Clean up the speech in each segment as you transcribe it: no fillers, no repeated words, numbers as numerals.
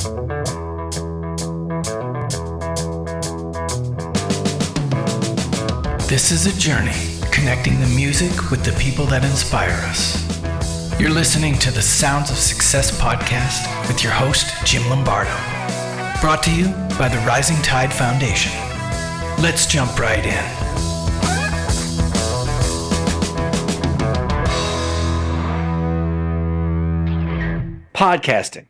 This is a journey connecting the music with the people that inspire us. You're listening to the Sounds of Success podcast with your host, Jim Lombardo. Brought to you by the Rising Tide Foundation. Let's jump right in. Podcasting,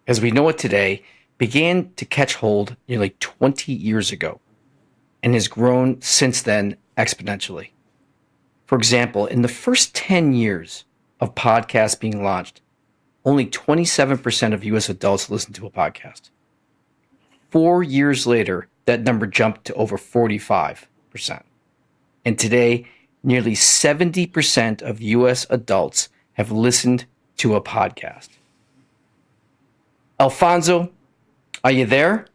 as we know it today, began to catch hold nearly 20 years ago and has grown since then exponentially. For example, in the first 10 years of podcasts being launched, only 27% of U.S. adults listen to a podcast. 4 years later, that number jumped to over 45%. And today, nearly 70% of U.S. adults have listened to a podcast. Alfonso, are you there?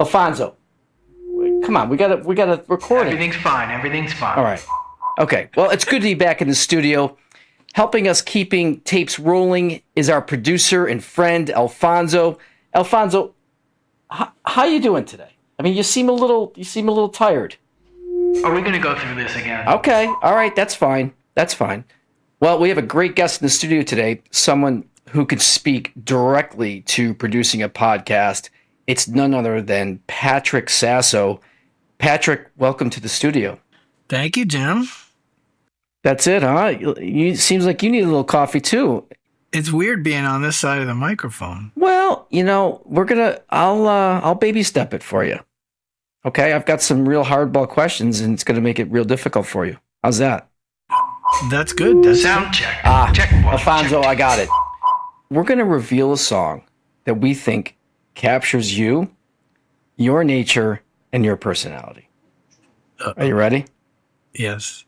Alfonso, come on, we got a recording. Everything's fine. All right. Okay. Well, it's good to be back in the studio. Helping us keeping tapes rolling is our producer and friend, Alfonso. Alfonso, how you doing today? I mean, you seem a little tired. Are we going to go through this again? Okay. All right. That's fine. Well, we have a great guest in the studio today, someone who could speak directly to producing a podcast. It's none other than Patrick Sasso. Patrick, welcome to the studio. Thank you, Jim. That's it, huh? You seems like you need a little coffee too. It's weird being on this side of the microphone. Well, I'll baby step it for you. Okay, I've got some real hardball questions, and it's gonna make it real difficult for you. How's that? That's good. That's Sound check. Check, Alfonso, check. I got it. We're gonna reveal a song that we think captures you, your nature, and your personality. Are you ready? Yes.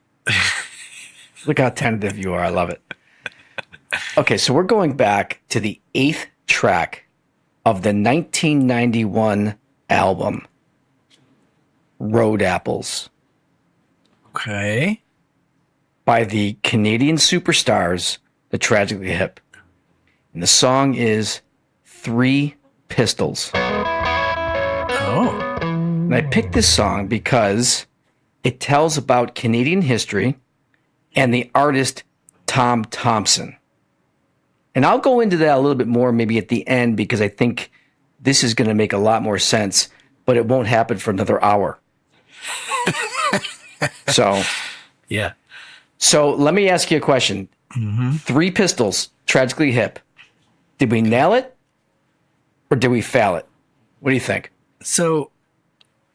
Look how tentative you are. I love it. Okay, so we're going back to the 8th track of the 1991 album, Road Apples. Okay. By the Canadian superstars, the Tragically Hip. And the song is Three Pistols. Oh. And I picked this song because it tells about Canadian history and the artist Tom Thompson. And I'll go into that a little bit more maybe at the end because I think this is going to make a lot more sense, but it won't happen for another hour. So, yeah. So let me ask you a question. Mm-hmm. Three Pistols, Tragically Hip. Did we nail it or did we fail it? What do you think? So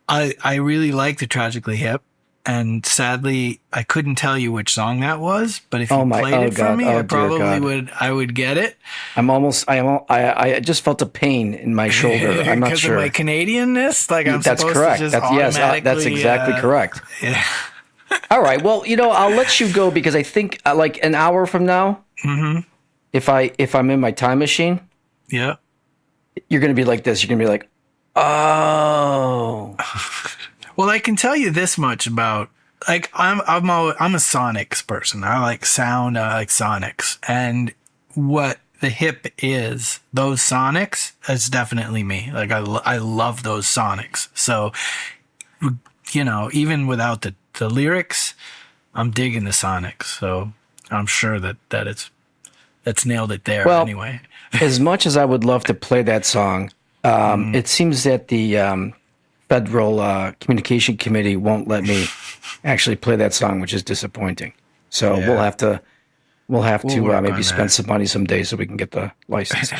I really like the Tragically Hip, and sadly I couldn't tell you which song that was, but if you played it for me, I would get it. I just felt a pain in my shoulder. I'm not sure. Because of my Canadianness? Like I'm that's supposed correct. to just That's exactly correct. Yeah. All right. Well, I'll let you go because I think like an hour from now, mm-hmm. if I'm in my time machine, yeah, you're going to be like this. You're going to be like, oh. Well, I can tell you this much about like I'm a sonics person. I like sound. I like sonics, and what the hip is, those sonics, is definitely me. Like I love those sonics. So, even without the lyrics, I'm digging the sonics. So I'm sure that's nailed it there. Well, anyway, as much as I would love to play that song, it seems that the Federal Communication Committee won't let me actually play that song, which is disappointing. So yeah. we'll have to maybe spend some money someday so we can get the license.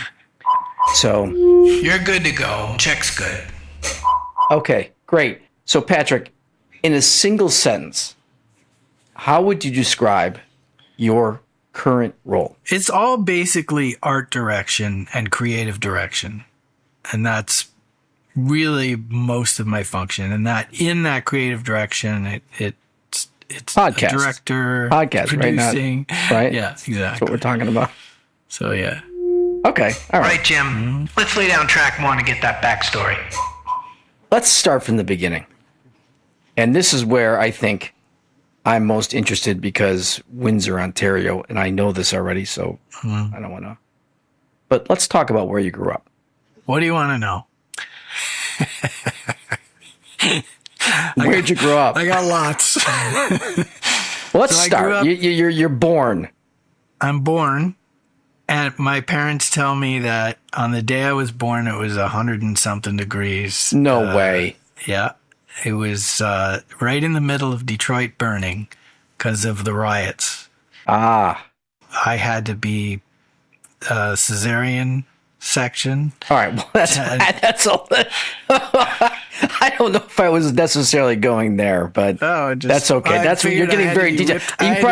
So you're good to go. Check's good. Okay, great. So Patrick, in a single sentence, how would you describe your current role? It's all basically art direction and creative direction. And that's really most of my function. And that in that creative direction, it's podcast, director, podcast, producing. Right? Yeah, exactly. That's what we're talking about. So, yeah. Okay. All right. Jim. Mm-hmm. Let's lay down track one and get that backstory. Let's start from the beginning. And this is where I think I'm most interested because Windsor, Ontario, and I know this already, so I don't want to. but let's talk about where you grew up. What do you want to know? Where'd you grow up? I got lots. Well, let's start. You're born. I'm born, and my parents tell me that on the day I was born, it was 100 and something degrees. No way. Yeah. It was right in the middle of Detroit burning because of the riots. Ah. I had to be cesarean section. All right. Well, that's all. I don't know if I was necessarily going there, but that's okay. That's what you're getting very detailed.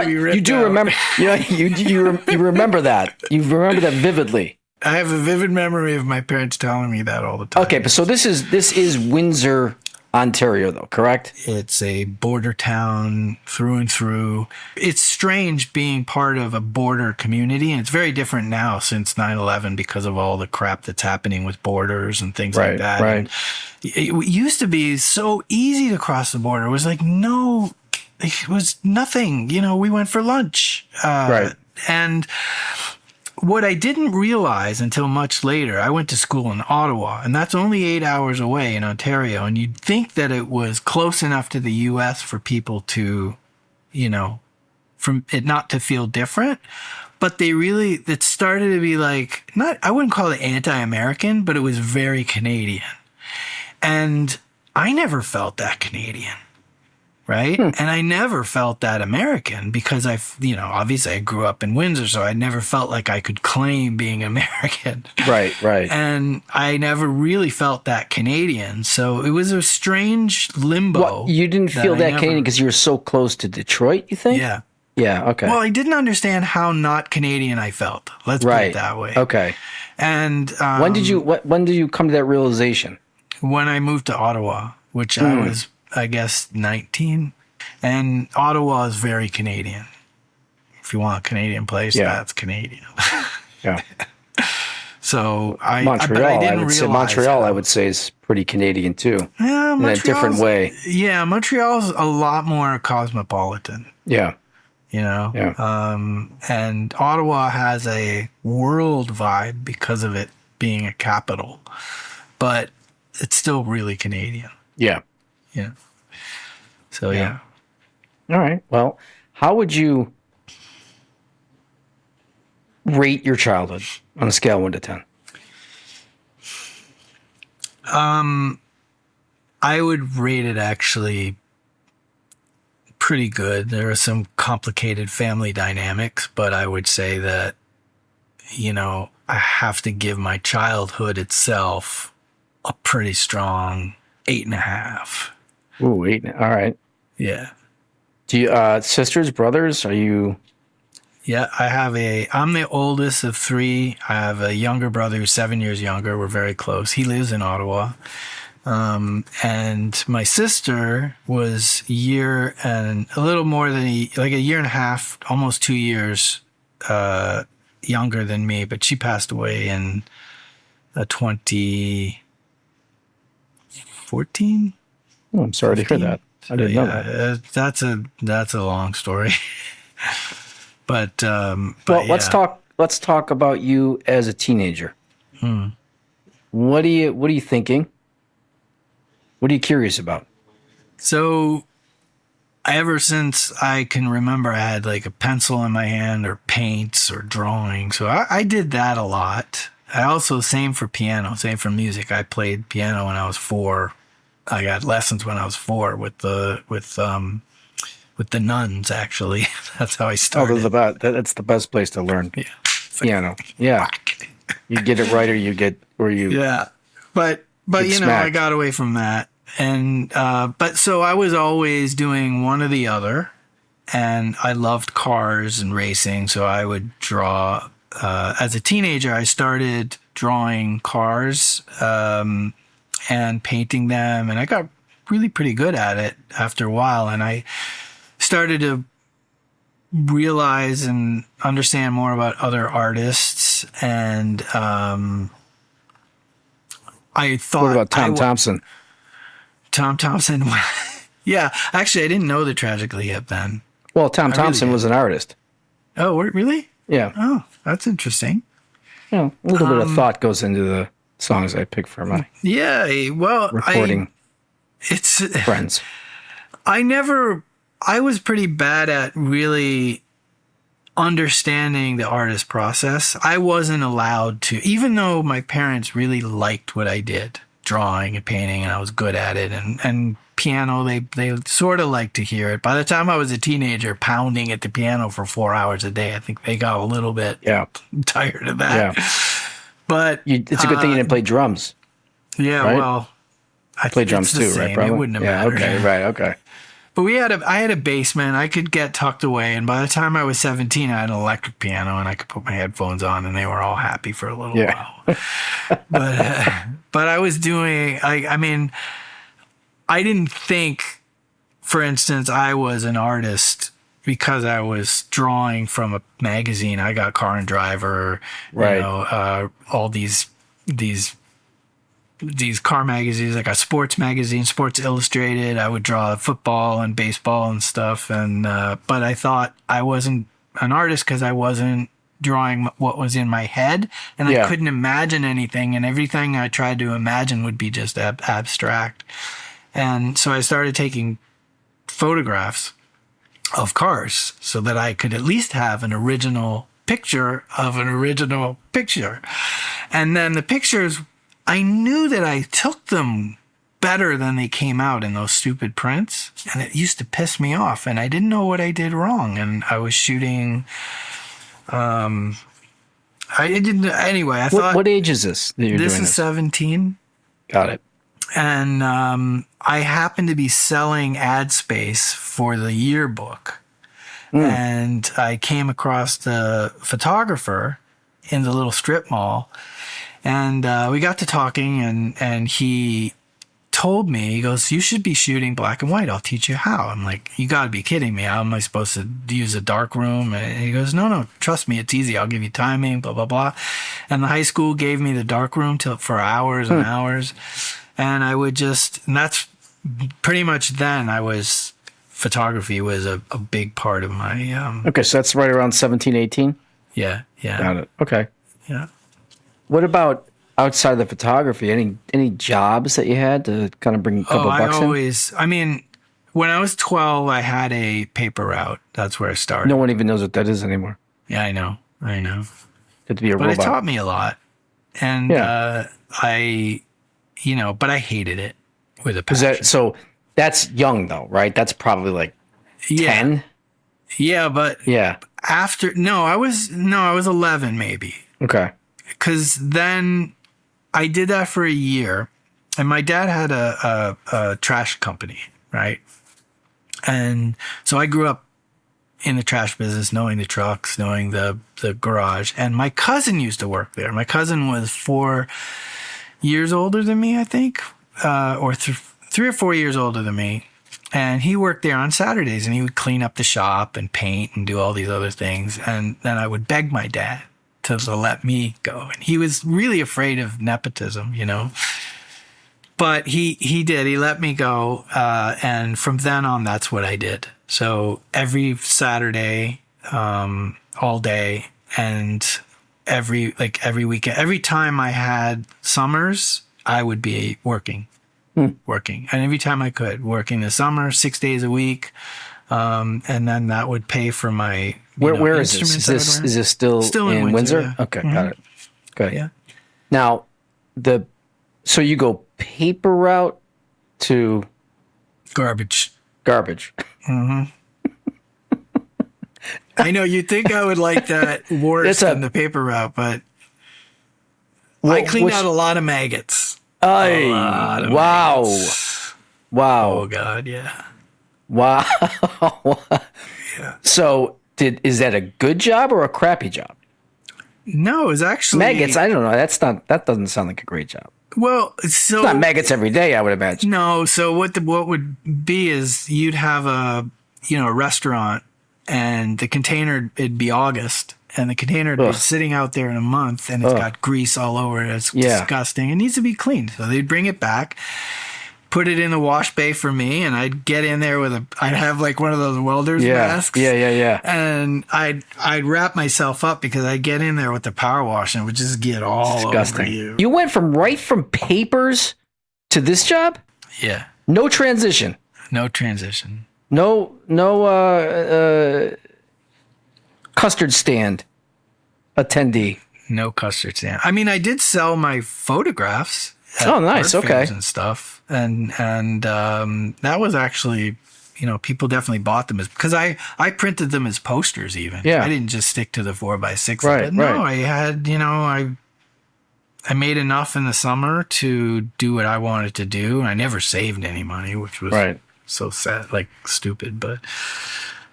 You do remember. You remember that. You remember that vividly. I have a vivid memory of my parents telling me that all the time. Okay, but so this is Windsor, Ontario, though, correct? It's a border town through and through. It's strange being part of a border community, and it's very different now since 9/11 because of all the crap that's happening with borders and things like that. Right. And it used to be so easy to cross the border. It was like, no, it was nothing. We went for lunch. Right. And what I didn't realize until much later, I went to school in Ottawa, and that's only 8 hours away in Ontario. And you'd think that it was close enough to the U.S. for people to, from it not to feel different. But it started to be like, I wouldn't call it anti-American, but it was very Canadian. And I never felt that Canadian. Right. And I never felt that American because obviously I grew up in Windsor, so I never felt like I could claim being American. Right. And I never really felt that Canadian. So it was a strange limbo. Well, you didn't feel that Canadian because you were so close to Detroit, you think? Yeah. Yeah. Okay. Well, I didn't understand how not Canadian I felt. Let's put it that way. Okay. And when did you come to that realization? When I moved to Ottawa, which I was, I guess, 19. And Ottawa is very Canadian. If you want a Canadian place, that's Canadian. Yeah. So Montreal, I would say is pretty Canadian too. Yeah, in a different way. Yeah, Montreal's a lot more cosmopolitan. Yeah. Yeah. And Ottawa has a world vibe because of it being a capital, but it's still really Canadian. Yeah. Yeah. So, yeah. All right. Well, how would you rate your childhood on a scale of 1 to 10? I would rate it actually pretty good. There are some complicated family dynamics, but I would say that, I have to give my childhood itself a pretty strong 8.5. Ooh, 8. All right. Yeah. Do you, sisters, brothers, are you? Yeah, I'm the oldest of 3. I have a younger brother who's 7 years younger. We're very close. He lives in Ottawa. And my sister was a year and a little more than a year and a half, almost 2 years, younger than me, but she passed away in 2014. Oh, I'm sorry 15? To hear that. I didn't know that. That's a long story. But let's talk about you as a teenager. What are you thinking? What are you curious about? So, ever since I can remember, I had like a pencil in my hand or paints or drawing. So I did that a lot. I also, same for piano, same for music. I played piano when I was 4. I got lessons when I was 4 with the nuns, actually. That's how I started. Oh, that's the best place to learn piano. Yeah. You get it right or you. Yeah. But I got away from that. And, but so I was always doing one or the other, and I loved cars and racing. So I would draw, as a teenager, I started drawing cars, and painting them. And I got really pretty good at it after a while. And I started to realize and understand more about other artists. And, I thought. What about Tom Thompson? Tom Thompson. Yeah. Actually, I didn't know the Tragically Hip then. Well, Tom Thompson was an artist. Oh, really? Yeah. Oh, that's interesting. a little bit of thought goes into the songs I pick for my recording it's friends. I was pretty bad at really understanding the artist process. I wasn't allowed to, even though my parents really liked what I did, drawing and painting, and I was good at it, and piano, they sort of liked to hear it. By the time I was a teenager, pounding at the piano for 4 hours a day, I think they got a little bit tired of that. Yeah. But it's a good thing you didn't play drums. Yeah, right? Well, I played drums too, right? Probably? It wouldn't have mattered. Okay, right, okay. But I had a basement I could get tucked away, and by the time I was 17, I had an electric piano, and I could put my headphones on, and they were all happy for a little while. But I was doing, I mean, I didn't think, for instance, I was an artist because I was drawing from a magazine. I got Car and Driver, right. All these car magazines. I got sports magazines, Sports Illustrated. I would draw football and baseball and stuff. And but I thought I wasn't an artist because I wasn't drawing what was in my head, and I couldn't imagine anything. And everything I tried to imagine would be just abstract. And so I started taking photographs of cars so that I could at least have an original picture of an original picture. And then the pictures, I knew that I took them better than they came out in those stupid prints. And it used to piss me off. And I didn't know what I did wrong. And I was shooting, I didn't, anyway, I thought. What age is this that you're doing this? This is 17. Got it. And I happened to be selling ad space for the yearbook. And I came across the photographer in the little strip mall. And we got to talking, and he told me, he goes, "You should be shooting black and white. I'll teach you how." I'm like, "You got to be kidding me. How am I supposed to use a dark room?" And he goes, No, trust me. It's easy. I'll give you timing, blah, blah, blah. And the high school gave me the dark room for hours and hours. And I would and that's pretty much then photography was a big part of my... Okay, so that's right around 17, 18? Yeah. Got it. Okay. Yeah. What about outside of the photography? Any jobs that you had to kind of bring a couple bucks in? I mean, when I was 12, I had a paper route. That's where I started. No one even knows what that is anymore. Yeah, I know. Good to be a robot. But it taught me a lot. And but I hated it with a passion. So that's young though, right? That's probably like 10? Yeah, but I was 11 maybe. Okay. Because then I did that for a year, and my dad had a trash company, right? And so I grew up in the trash business, knowing the trucks, knowing the garage. And my cousin used to work there. My cousin was 4 years older than me, I think, or 3 or 4 years older than me. And he worked there on Saturdays, and he would clean up the shop and paint and do all these other things. And then I would beg my dad to let me go. And he was really afraid of nepotism, But he did. He let me go. And from then on, that's what I did. So every Saturday, all day, and every weekend, every time I had summers, I would be working. And every time I could, working the summer, 6 days a week. And then that would pay for my where is this? Is this still in Windsor? Yeah. Okay, got it. Good. Yeah. Now, so you go paper route to garbage. Mm-hmm. I know you'd think I would like that worse than the paper route, but I cleaned out a lot of maggots. Wow. Oh God, yeah. Wow. Yeah. So is that a good job or a crappy job? No, it's actually maggots. I don't know. That doesn't sound like a great job. Well, it's not maggots every day, I would imagine. No. So what would be is you'd have a restaurant, and the container, it'd be August, and the container would be sitting out there in a month, and it's got grease all over it. It's disgusting. It needs to be cleaned. So they'd bring it back. put it in the wash bay for me, and I'd get in there I'd have like one of those welder's masks. Yeah. And I'd wrap myself up because I'd get in there with the power wash and it would just get all over you. You went right from papers to this job? Yeah. No transition. No transition. No custard stand attendee. No custard stand. I mean, I did sell my photographs. Oh, nice. Okay. And stuff. And that was actually, people definitely bought them because I printed them as posters even. Yeah. I didn't just stick to the 4x6. Right. No, I had, I made enough in the summer to do what I wanted to do. I never saved any money, which was so sad, like stupid. But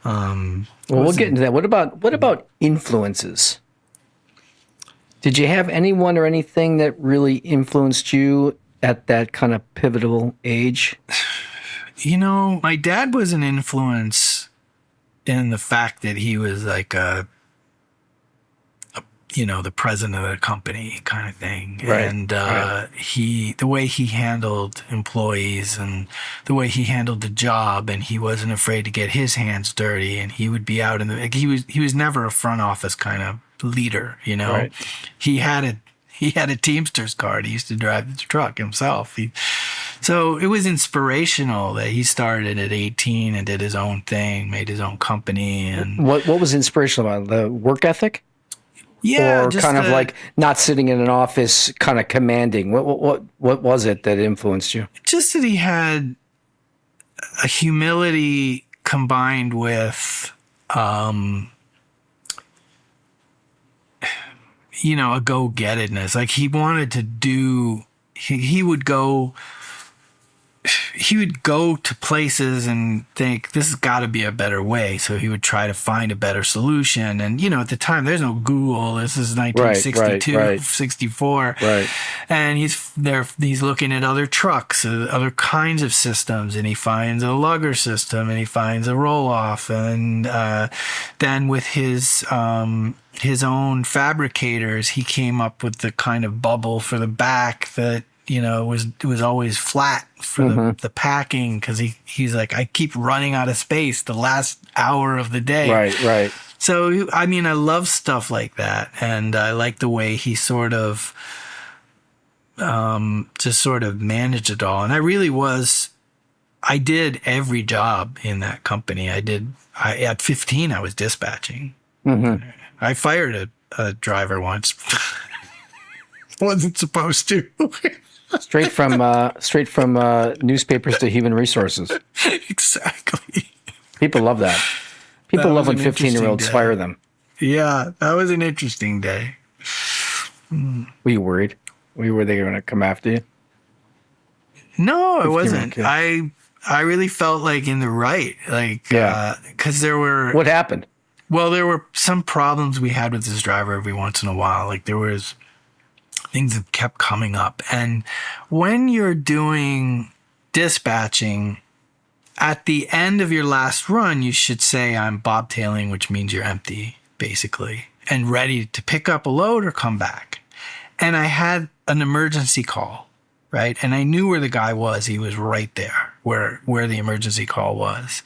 we'll get into that. What about influences? Did you have anyone or anything that really influenced you at that kind of pivotal age? My dad was an influence in the fact that he was like the president of the company kind of thing. Right. And the way he handled employees and the way he handled the job, and he wasn't afraid to get his hands dirty, and he would be out he was never a front office kind of leader, Right. He had a Teamsters card. He used to drive the truck himself. So it was inspirational that he started at 18 and did his own thing, made his own company. And what was inspirational about the work ethic? Yeah, or kind of like not sitting in an office, kind of commanding. What was it that influenced you? Just that he had a humility combined with a go-gettedness. Like he wanted to do, he would go to places and think this has got to be a better way. So he would try to find a better solution. And, at the time there's no Google. This is 1962, 64. Right. And he's looking at other trucks, other kinds of systems, and he finds a lugger system and he finds a roll-off. And then with his own fabricators, he came up with the kind of bubble for the back that, it was always flat for the packing, because he's like, I keep running out of space the last hour of the day. Right. So, I love stuff like that. And I like the way he sort of just sort of managed it all. And I did every job in that company. At 15, I was dispatching. Mm-hmm. I fired a driver once. Wasn't supposed to. Straight from newspapers to human resources. Exactly. People love that. People love when 15-year-olds fire them. Yeah, that was an interesting day. Were you worried? Were they going to come after you? No, I wasn't. I really felt like in the right. Because there were... What happened? Well, there were some problems we had with this driver every once in a while. Like there was... things that kept coming up. And when you're doing dispatching, at the end of your last run, you should say, I'm bobtailing, which means you're empty, basically, and ready to pick up a load or come back. And I had an emergency call, right? And I knew where the guy was. He was right there where the emergency call was.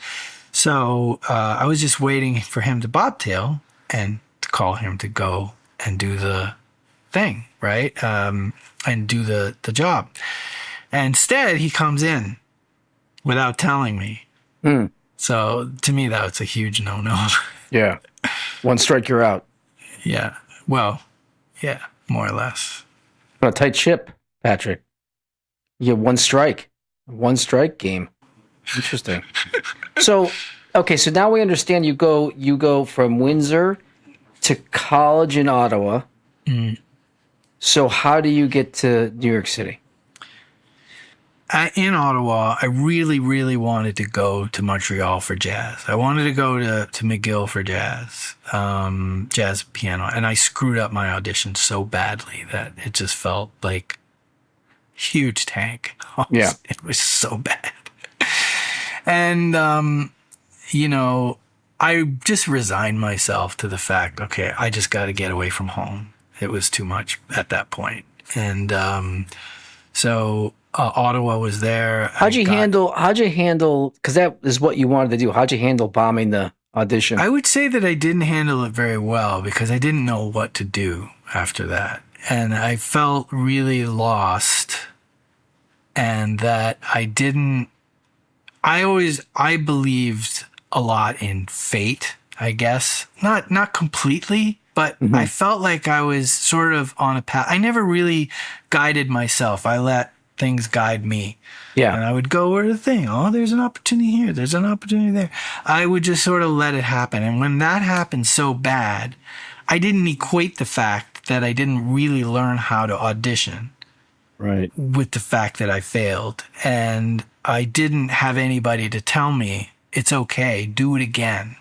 So I was just waiting for him to bobtail and to call him to go and do the thing, right? And do the job. And instead, he comes in without telling me. So to me, that was a huge no-no. Yeah. One strike, you're out. Yeah. Well, yeah, more or less. On a tight ship, Patrick. You get one strike game. Interesting. So now we understand you go from Windsor to college in Ottawa. Mm. So how do you get to New York City? In Ottawa, I really, really wanted to go to Montreal for jazz. I wanted to go to McGill for jazz piano. And I screwed up my audition so badly that it just felt like huge tank. Yeah. It was so bad. And, I just resigned myself to the fact, okay, I just got to get away from home. It was too much at that point. And so Ottawa was there. How'd you handle, because that is what you wanted to do. How'd you handle bombing the audition? I would say that I didn't handle it very well because I didn't know what to do after that. And I felt really lost, and that I believed a lot in fate, I guess. Not completely, but I felt like I was sort of on a path. I never really guided myself. I let things guide me. Yeah. And I would go where the thing, there's an opportunity here, there's an opportunity there. I would just sort of let it happen. And when that happened so bad, I didn't equate the fact that I didn't really learn how to audition with the fact that I failed. And I didn't have anybody to tell me, it's okay, do it again.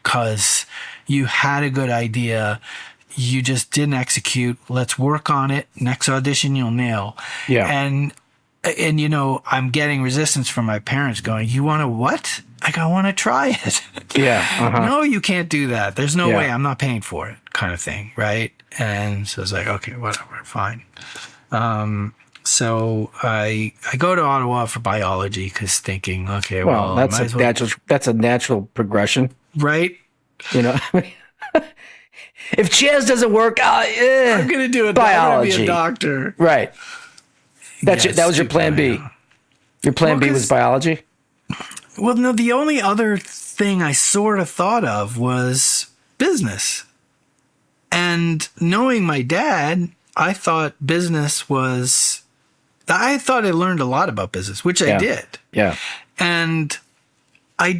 'Cause you had a good idea, you just didn't execute. Let's work on it. Next audition, you'll nail. Yeah. And I'm getting resistance from my parents going, you want to what? I want to try it. Yeah. Uh-huh. No, you can't do that. There's no way. I'm not paying for it, kind of thing. Right. And so it's like, okay, whatever, fine. So I go to Ottawa for biology because thinking, okay, well, that's a natural progression. Right. If jazz doesn't work, I'm going to do it. Biology. I'm going to be a doctor. Right. That was your plan B. Your plan B was biology? Well, no, the only other thing I sort of thought of was business. And knowing my dad, I thought I learned a lot about business, which I did. Yeah. And I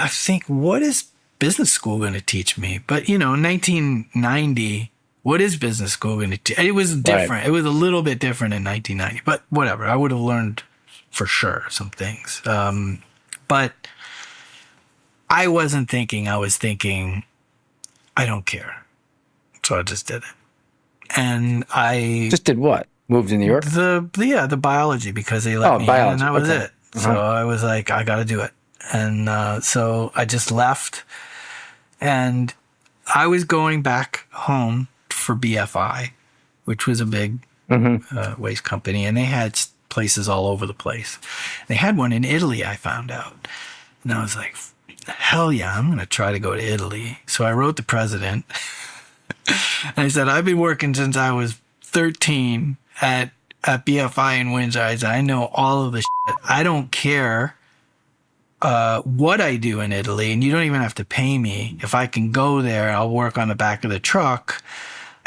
think, what is business school going to teach me? But, in 1990, what is business school going to teach? It was different. Right. It was a little bit different in 1990, but whatever. I would have learned for sure some things. But I wasn't thinking, I was thinking, I don't care. So I just did it. And I just did what? Moved to New York? The biology, because they let me biology. in, and that was it. Uh-huh. So I was like, I got to do it. And so I just left, and I was going back home for BFI, which was a big waste company, and they had places all over the place. They had one in Italy, I found out. And I was like, hell yeah, I'm going to try to go to Italy. So I wrote the president, and I said, I've been working since I was 13 at BFI in Windsor. I said, I know all of the shit. I don't care what I do in Italy, and you don't even have to pay me. If I can go there, I'll work on the back of the truck.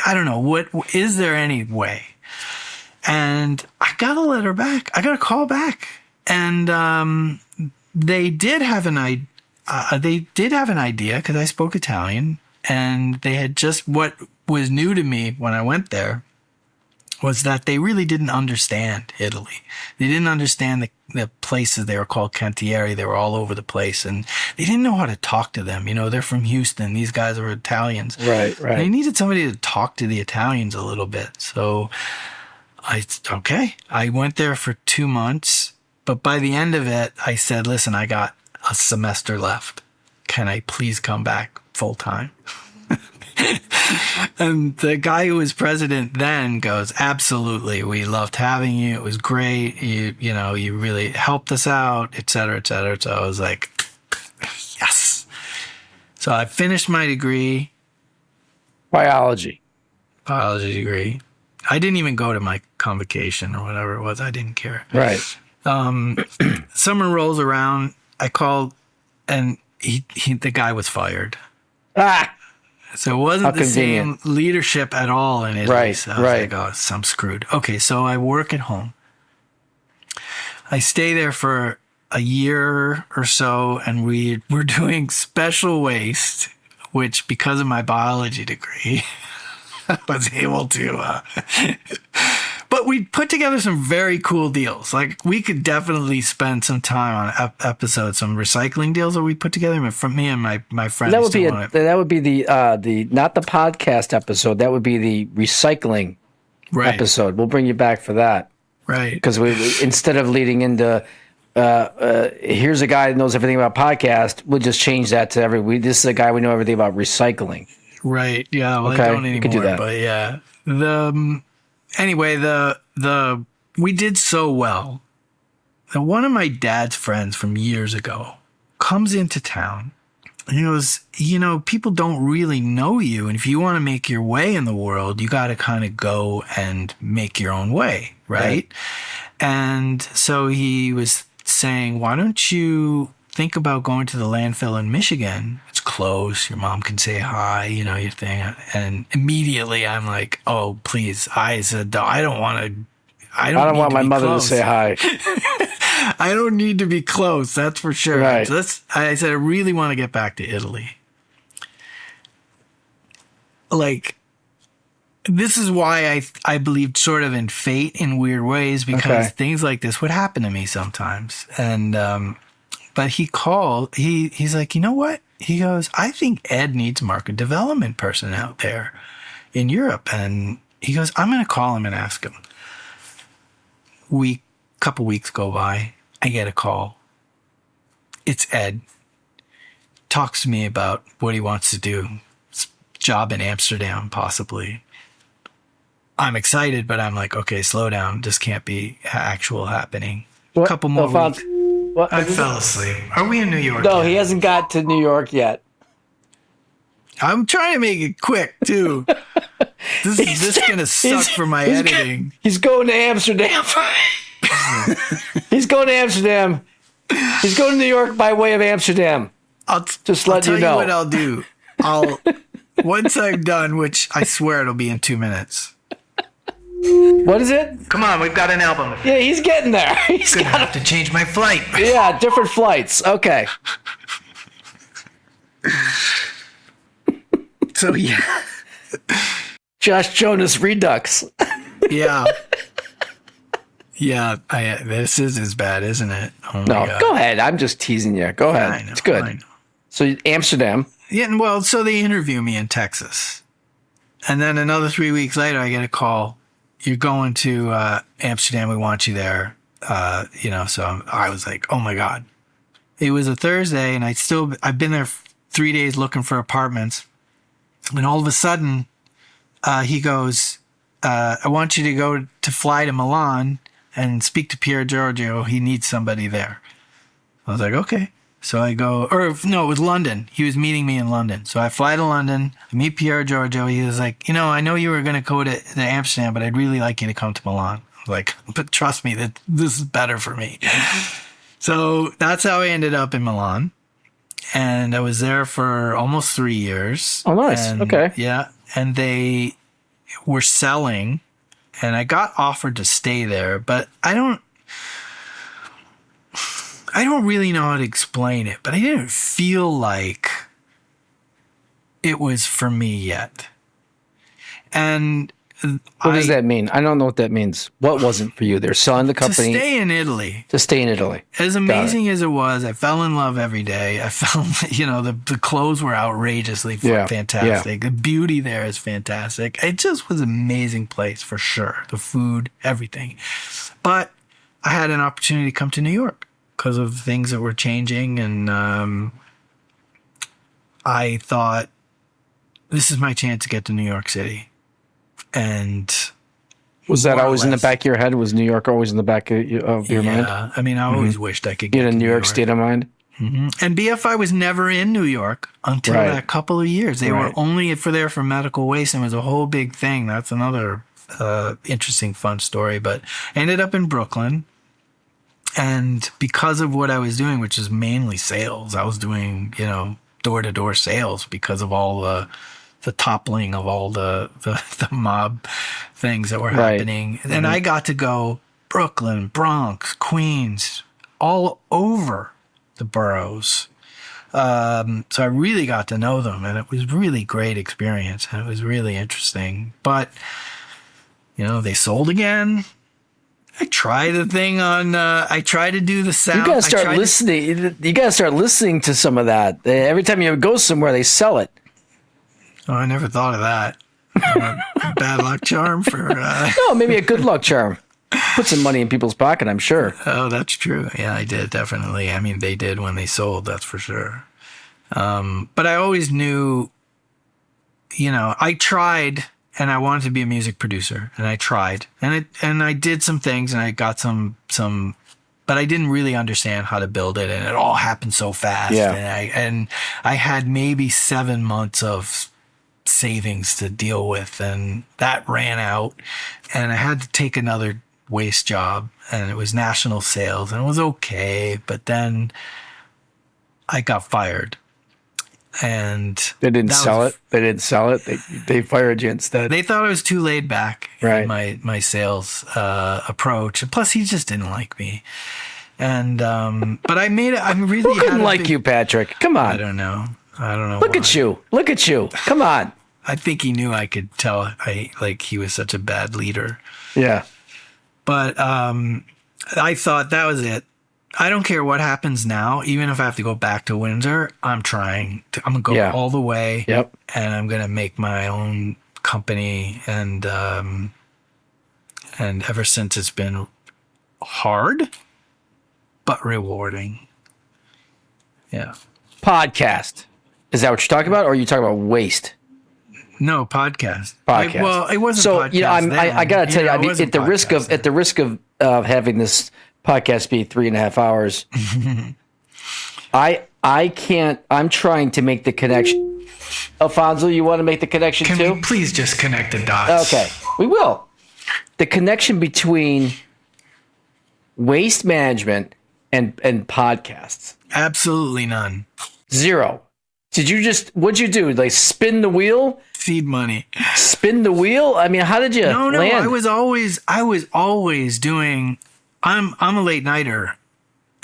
I don't know. Is there any way? And I got a letter back. I got a call back. And they did have an idea. Because I spoke Italian, and they had what was new to me when I went there was that they really didn't understand Italy. They didn't understand the places. They were called cantieri. They were all over the place, and they didn't know how to talk to them. They're from Houston. These guys are Italians. Right. They needed somebody to talk to the Italians a little bit. So I went there for 2 months, but by the end of it, I said, listen, I got a semester left. Can I please come back full time? And the guy who was president then goes, absolutely. We loved having you. It was great. You really helped us out, et cetera, et cetera. So I was like, yes. So I finished my degree. Biology Degree. I didn't even go to my convocation or whatever it was. I didn't care. Right. Summer rolls around. I called, and the guy was fired. So it wasn't the same leadership at all in Italy. Right, so I was like, oh, I'm screwed. Okay, so I work at home. I stay there for a year or so, and we're doing special waste, which, because of my biology degree, I was able to... But we put together some very cool deals. Like, we could definitely spend some time on episodes, some recycling deals that we put together. From me and my friends. That would be the not the podcast episode. That would be the recycling episode. We'll bring you back for that. Right. Because we instead of leading into here's a guy that knows everything about podcast, we'll just change that to this is a guy we know everything about recycling. Right. Yeah. Well, okay. I don't anymore. You could do that. But yeah. Anyway, the we did so well that one of my dad's friends from years ago comes into town. And he goes, people don't really know you. And if you want to make your way in the world, you got to kind of go and make your own way, right? And so he was saying, why don't you think about going to the landfill in Michigan? It's close. Your mom can say hi, your thing. And immediately I'm like, oh, please. I said, I don't want my mother to say hi. I don't need to be close. That's for sure. Right. So I said, I really want to get back to Italy. Like, this is why I believed sort of in fate in weird ways, because things like this would happen to me sometimes. And, but he called, he's like, you know what? He goes, I think Ed needs market development person out there in Europe. And he goes, I'm going to call him and ask him. Couple weeks go by. I get a call. It's Ed. Talks to me about what he wants to do. Job in Amsterdam, possibly. I'm excited, but I'm like, okay, slow down. This can't be actual happening. A couple more weeks. I fell asleep. Are we in New York? No, he hasn't got to New York yet. I'm trying to make it quick, too. This is going to suck for my editing. He's going to Amsterdam. He's going to Amsterdam. He's going to New York by way of Amsterdam. I'll tell you what I'll do. Once I'm done, which I swear it'll be in 2 minutes. What is it? Come on, we've got an album. Yeah, he's getting there. He's gonna have to change my flight. Yeah, different flights. Okay. So yeah, Josh Jonas Redux. Yeah. Yeah, this is as bad, isn't it? Oh no, go ahead. I'm just teasing you. Go ahead. I know, it's good. So Amsterdam. Yeah, well, so they interview me in Texas. And then another 3 weeks later, I get a call. You're going to Amsterdam. We want you there. So I was like, oh my God. It was a Thursday, and I've been there 3 days looking for apartments. And all of a sudden, he goes, I want you to fly to Milan and speak to Pier Giorgio. He needs somebody there. I was like, okay. So I go, it was London. He was meeting me in London. So I fly to London. I meet Pier Giorgio. He was like, I know you were going to go to Amsterdam, but I'd really like you to come to Milan. I was like, but trust me, that this is better for me. So that's how I ended up in Milan. And I was there for almost 3 years. Oh, nice. Okay. Yeah. And they were selling, and I got offered to stay there, but I don't really know how to explain it, but I didn't feel like it was for me yet. And what does that mean? I don't know what that means. What wasn't for you? They're selling the company. To stay in Italy. As amazing as it was, I fell in love every day. I felt, the clothes were outrageously fantastic. Yeah. The beauty there is fantastic. It just was an amazing place for sure. The food, everything. But I had an opportunity to come to New York because of things that were changing. And I thought, this is my chance to get to New York City. And was that always in the back of your head? Was New York always in the back of your mind? Yeah, I mean, I always wished I could get in a New York state of mind. Mm-hmm. And BFI was never in New York until that couple of years. They were only there for medical waste, and it was a whole big thing. That's another interesting, fun story. But I ended up in Brooklyn, and because of what I was doing, which is mainly sales, I was doing door-to-door sales because of all the toppling of all the mob things that were happening. And I got to go Brooklyn, Bronx, Queens, all over the boroughs. So I really got to know them, and it was really great experience, and it was really interesting. But, they sold again. I tried the thing on, I tried to do the sound. You gotta start listening. You gotta start listening to some of that. Every time you go somewhere, they sell it. Oh, I never thought of that. Bad luck charm for... No, maybe a good luck charm. Put some money in people's pocket, I'm sure. Oh, that's true. Yeah, I did, definitely. I mean, they did when they sold, that's for sure. But I always knew, I tried, and I wanted to be a music producer, and I tried, and I did some things, and I got some, but I didn't really understand how to build it, and it all happened so fast. Yeah. And I had maybe 7 months of savings to deal with, and that ran out, and I had to take another waste job, and it was national sales, and it was okay, but then I got fired. And they didn't sell it. They didn't sell it. They fired you instead. They thought I was too laid back right. in my sales approach. And plus, he just didn't like me. And but I made it. I'm really who couldn't like you, Patrick? Come on. I don't know. Look at you. Look at you. Come on. I think he knew I could tell. He was such a bad leader. Yeah. But I thought that was it. I don't care what happens now. Even if I have to go back to Windsor, I'm going to go all the way. Yep. And I'm going to make my own company. And ever since, it's been hard, but rewarding. Yeah. Podcast. Is that what you're talking about? Or are you talking about waste? No, podcast. Podcast. It wasn't so, podcast. I got to tell you, I mean, at the risk of having this podcast be 3.5 hours. I can't. I'm trying to make the connection. Alfonso, you want to make the connection too? Can we please just connect the dots? Okay, we will. The connection between waste management and podcasts. Absolutely none. Zero. What'd you do? Like spin the wheel? Seed money. Spin the wheel? I mean, how did you land? I was always doing. I'm a late nighter,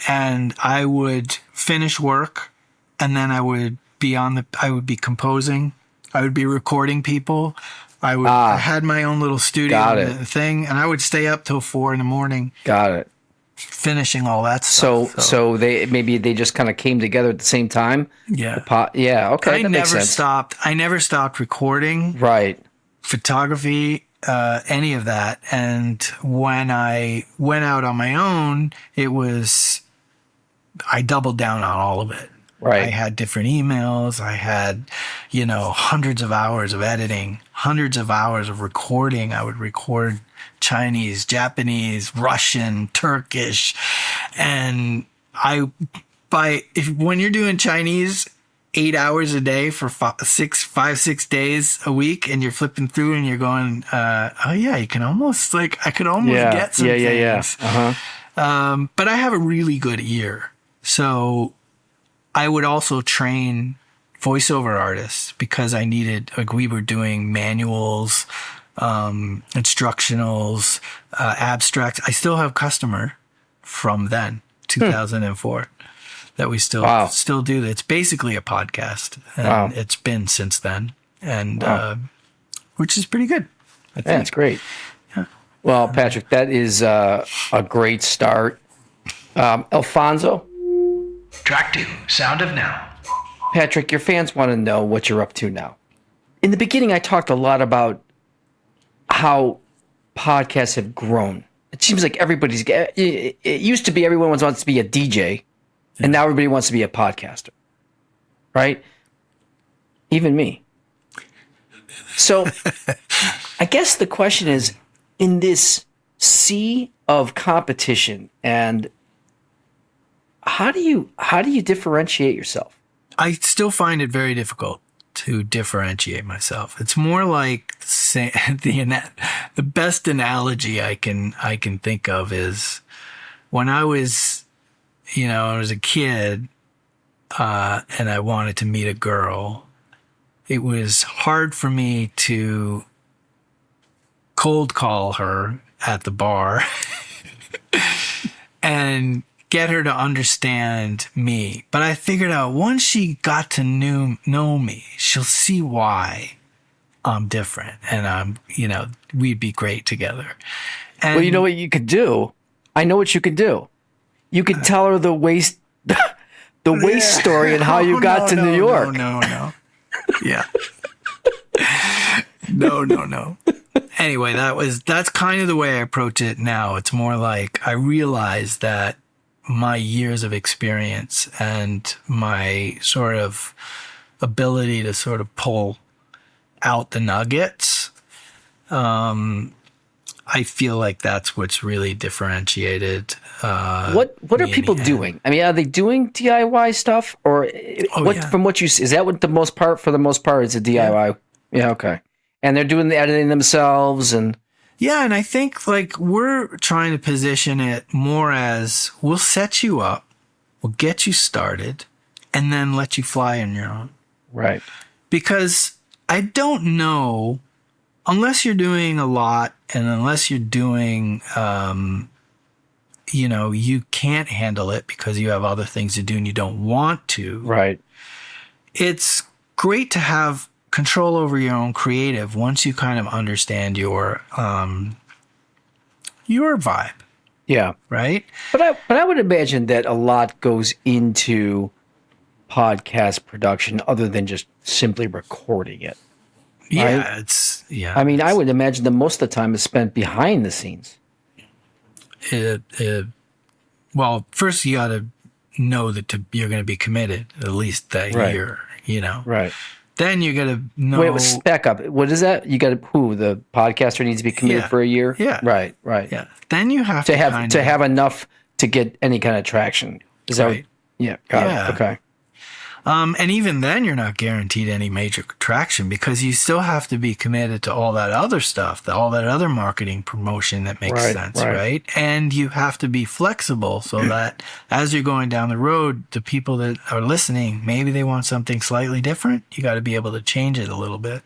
and I would finish work, and then I would be composing. I would be recording people. I had my own little studio thing, and I would stay up till 4 a.m. Got it. Finishing all that stuff. So they just kind of came together at the same time. Yeah. Yeah. Okay. That makes sense. I never stopped recording. Right. Photography. Any of that. And when I went out on my own, I doubled down on all of it. Right. I had different emails. I had, hundreds of hours of editing, hundreds of hours of recording. I would record Chinese, Japanese, Russian, Turkish. And when you're doing Chinese, 8 hours a day for 6 days a week, and you're flipping through and you're going, you can almost I could almost get some things. Yeah. Uh-huh. But I have a really good ear. So I would also train voiceover artists because I needed, we were doing manuals, instructionals, abstracts. I still have customer from then, 2004. That we still do. It's basically a podcast, and it's been since then, and which is pretty good. I think. Yeah, it's great. Yeah. Well, Patrick, that is a great start. Alfonso? Track 2, Sound of Now. Patrick, your fans want to know what you're up to now. In the beginning, I talked a lot about how podcasts have grown. It seems like it used to be everyone wants to be a DJ. And now everybody wants to be a podcaster, right? Even me. So I guess the question is, in this sea of competition, and how do you differentiate yourself? I still find it very difficult to differentiate myself. It's more like the best analogy I can think of is when I was a kid, and I wanted to meet a girl. It was hard for me to cold call her at the bar and get her to understand me. But I figured out once she got to know me, she'll see why I'm different, and we'd be great together. And, well, you know what you could do? I know what you could do. You could tell her the waste story and how you got to New York. No. Yeah. No. Anyway, that's kind of the way I approach it now. It's more like I realize that my years of experience and my sort of ability to sort of pull out the nuggets I feel like that's what's really differentiated. What are people doing? I mean, are they doing DIY stuff, or from what you see, is that what the most part? For the most part, it's a DIY. Yeah, okay. And they're doing the editing themselves, and and I think like we're trying to position it more as we'll set you up, we'll get you started, and then let you fly on your own. Right. Because I don't know, unless you're doing a lot and unless you're doing, you can't handle it because you have other things to do and you don't want to. Right. It's great to have control over your own creative once you kind of understand your vibe. Yeah. Right. But I would imagine that a lot goes into podcast production other than just simply recording it. Yeah, right? I mean, I would imagine that most of the time is spent behind the scenes. Well, first you got to know that you're going to be committed at least that year, Right. Then you got to know. Wait, back up. What is that? You got to the podcaster needs to be committed for a year. Yeah. Right. Yeah. Then you have to have enough to get any kind of traction. Is that? Right. Got it. Okay. And even then, you're not guaranteed any major traction because you still have to be committed to all that other stuff, all that other marketing promotion that makes sense, right? And you have to be flexible so that as you're going down the road, the people that are listening, maybe they want something slightly different. You got to be able to change it a little bit.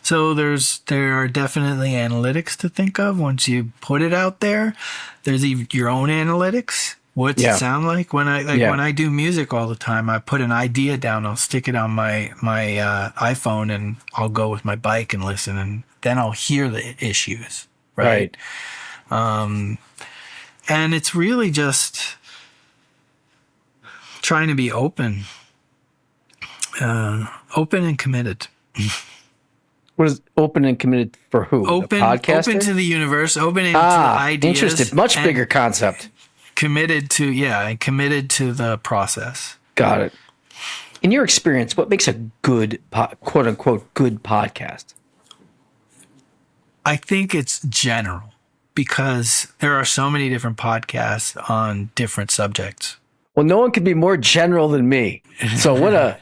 So there are definitely analytics to think of once you put it out there. There's even your own analytics. What's it sound like when I do music all the time? I put an idea down, I'll stick it on my iPhone, and I'll go with my bike and listen, and then I'll hear the issues, right? And it's really just trying to be open and committed. What is open and committed for who? Open to the universe, open into ideas. Interesting. Much bigger concept. Committed to the process. Got it. In your experience, what makes a good, quote unquote, good podcast? I think it's general because there are so many different podcasts on different subjects. Well, no one can be more general than me. So what a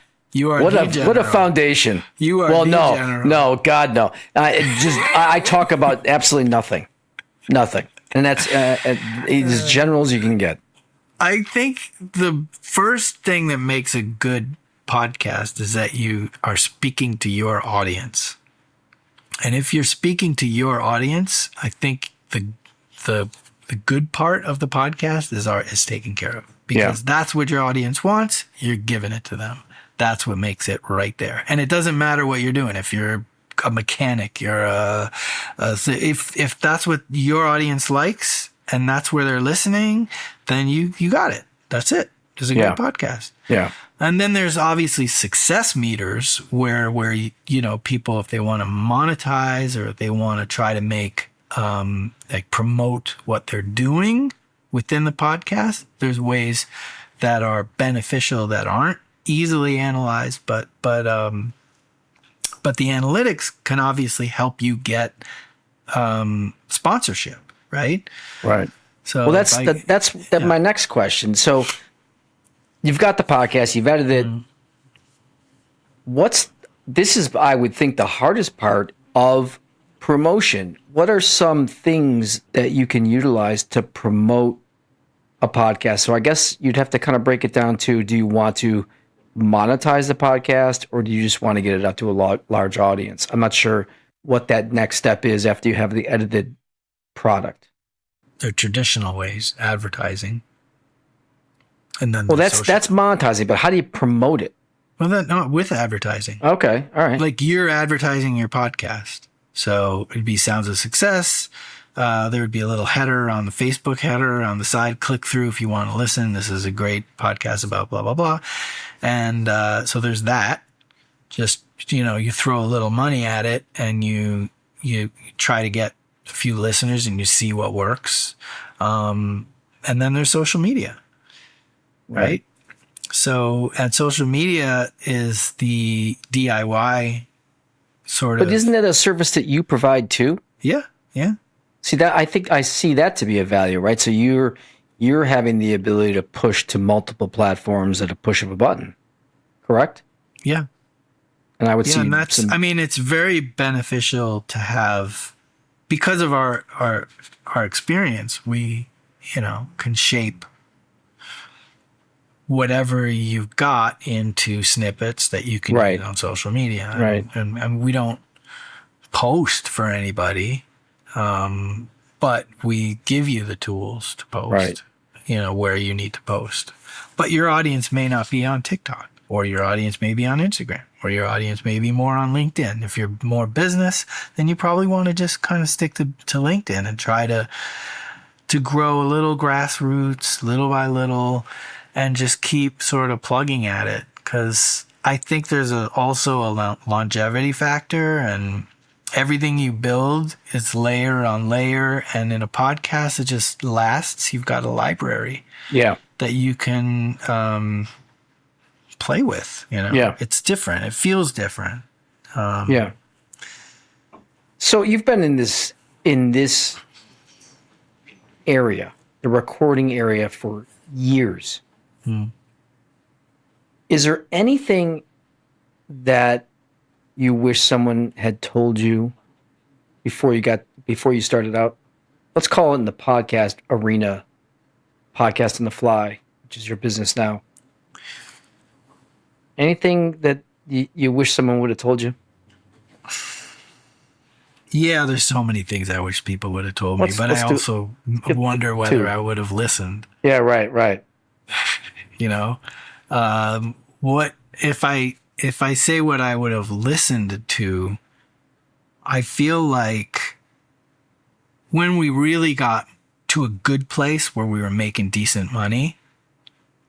foundation. You are general. No, God, no. I talk about absolutely nothing. And that's as general as you can get. I think the first thing that makes a good podcast is that you are speaking to your audience. And if you're speaking to your audience, I think the good part of the podcast is taken care of. Because that's what your audience wants, you're giving it to them. That's what makes it right there. And it doesn't matter what you're doing. If you're a mechanic, if that's what your audience likes and that's where they're listening, then you got it. That's it. It's a good podcast. Yeah. And then there's obviously success meters where people, if they want to monetize or if they want to try to make promote what they're doing within the podcast, there's ways that are beneficial that aren't easily analyzed, but the analytics can obviously help you get sponsorship, right? Right. So that's my next question. So you've got the podcast, you've edited. This is, I would think, the hardest part of promotion. What are some things that you can utilize to promote a podcast? So I guess you'd have to kind of break it down to, do you want to monetize the podcast or do you just want to get it out to a large audience? I'm not sure what that next step is after you have the edited product. They're traditional ways, advertising. And then that's monetizing, but how do you promote it? Well, not with advertising. Okay. All right. Like you're advertising your podcast. So it'd be Sounds of Success. There would be a little header on the Facebook header on the side. Click through if you want to listen. This is a great podcast about blah, blah, blah. And so there's that. Just, you throw a little money at it and you try to get a few listeners and you see what works. And then there's social media, right? So, and social media is the DIY sort of. But isn't that a service that you provide too? Yeah. Yeah. See that I think I see that to be a value, right? So you're having the ability to push to multiple platforms at a push of a button, correct? Yeah. And I would Yeah. see And that's, some I mean, it's very beneficial to have, because of our experience, we, can shape whatever you've got into snippets that you can right, use on social media. right, And we don't post for anybody, but we give you the tools to right. post, where you need to post. But your audience may not be on TikTok, or your audience may be on Instagram, or your audience may be more on LinkedIn. If you're more business, then you probably want to just kind of stick to LinkedIn and try to grow a little grassroots, little by little, and just keep sort of plugging at it. Because I think there's also a longevity factor, and everything you build is layer on layer. And in a podcast, it just lasts. You've got a library that you can play with. Yeah. It's different. It feels different. Yeah. So you've been in this area, the recording area, for years. Is there anything that you wish someone had told you before you started out? Let's call it in the podcast arena, podcast on the fly, which is your business now. Anything that you wish someone would have told you? Yeah, there's so many things I wish people would have told me, but I also wonder whether I would have listened. Yeah, right. What if I say what I would have listened to? I feel like when we really got to a good place where we were making decent money,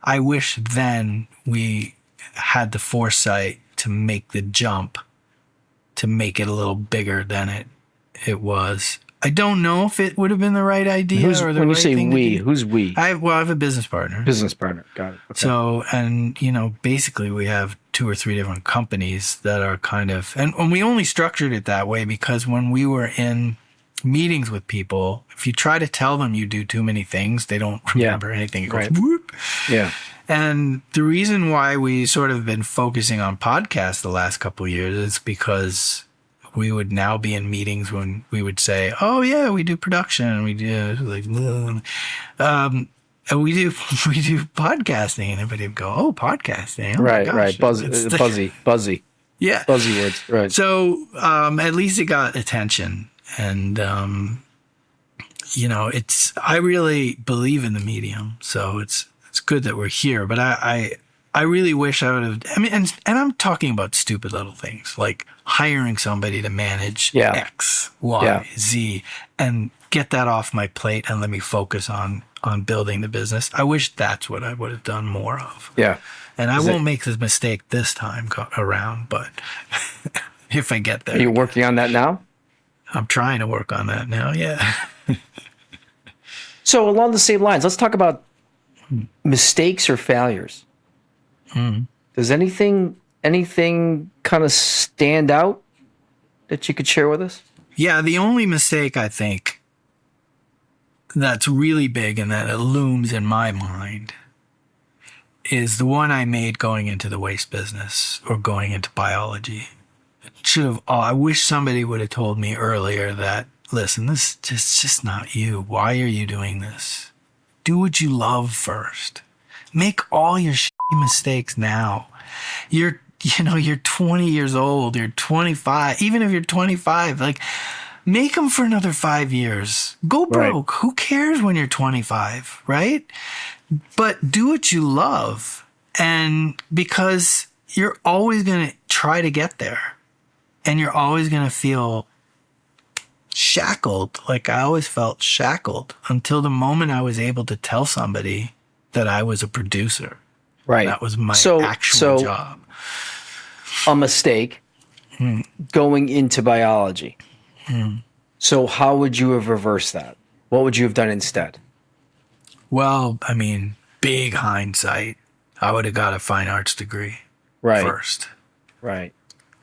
I wish then we had the foresight to make the jump, to make it a little bigger than it was. I don't know if it would have been the right idea or the when right you say thing we, to do. who's we? I have a business partner. Business partner. Got it. Okay. So, and basically we have 2 or 3 different companies that are kind of, and we only structured it that way because when we were in meetings with people, if you try to tell them you do too many things, they don't remember anything. It goes whoop. Yeah. And the reason why we sort of been focusing on podcasts the last couple of years is because we would now be in meetings when we would say, "Oh yeah, we do production, we do and we do podcasting," and everybody would go, "Oh, podcasting, oh right, my gosh. right, buzzy, yeah, buzzy words, right." So at least it got attention, and I really believe in the medium, so it's good that we're here. But I really wish I would have. I mean, and I'm talking about stupid little things like hiring somebody to manage X, Y, Z, and get that off my plate and let me focus on building the business. I wish that's what I would have done more of. Yeah. And I won't make this mistake this time around, but if I get there. Are you working on that now? I'm trying to work on that now, yeah. So along the same lines, let's talk about mistakes or failures. Does anything kind of stand out that you could share with us? Yeah, the only mistake I think that's really big and that it looms in my mind is the one I made going into the waste business or going into biology. I wish somebody would have told me earlier that, listen, this is just not you. Why are you doing this? Do what you love first. Make all your mistakes now. You're 20 years old, you're 25. Even if you're 25, like, make them for another 5 years. Go broke. Right. Who cares when you're 25, right? But do what you love. And because you're always going to try to get there. And you're always going to feel shackled. Like I always felt shackled until the moment I was able to tell somebody that I was a producer. Right. That was my actual job. A mistake going into biology. So how would you have reversed that? What would you have done instead? Well, I mean, big hindsight. I would have got a fine arts degree first. Right.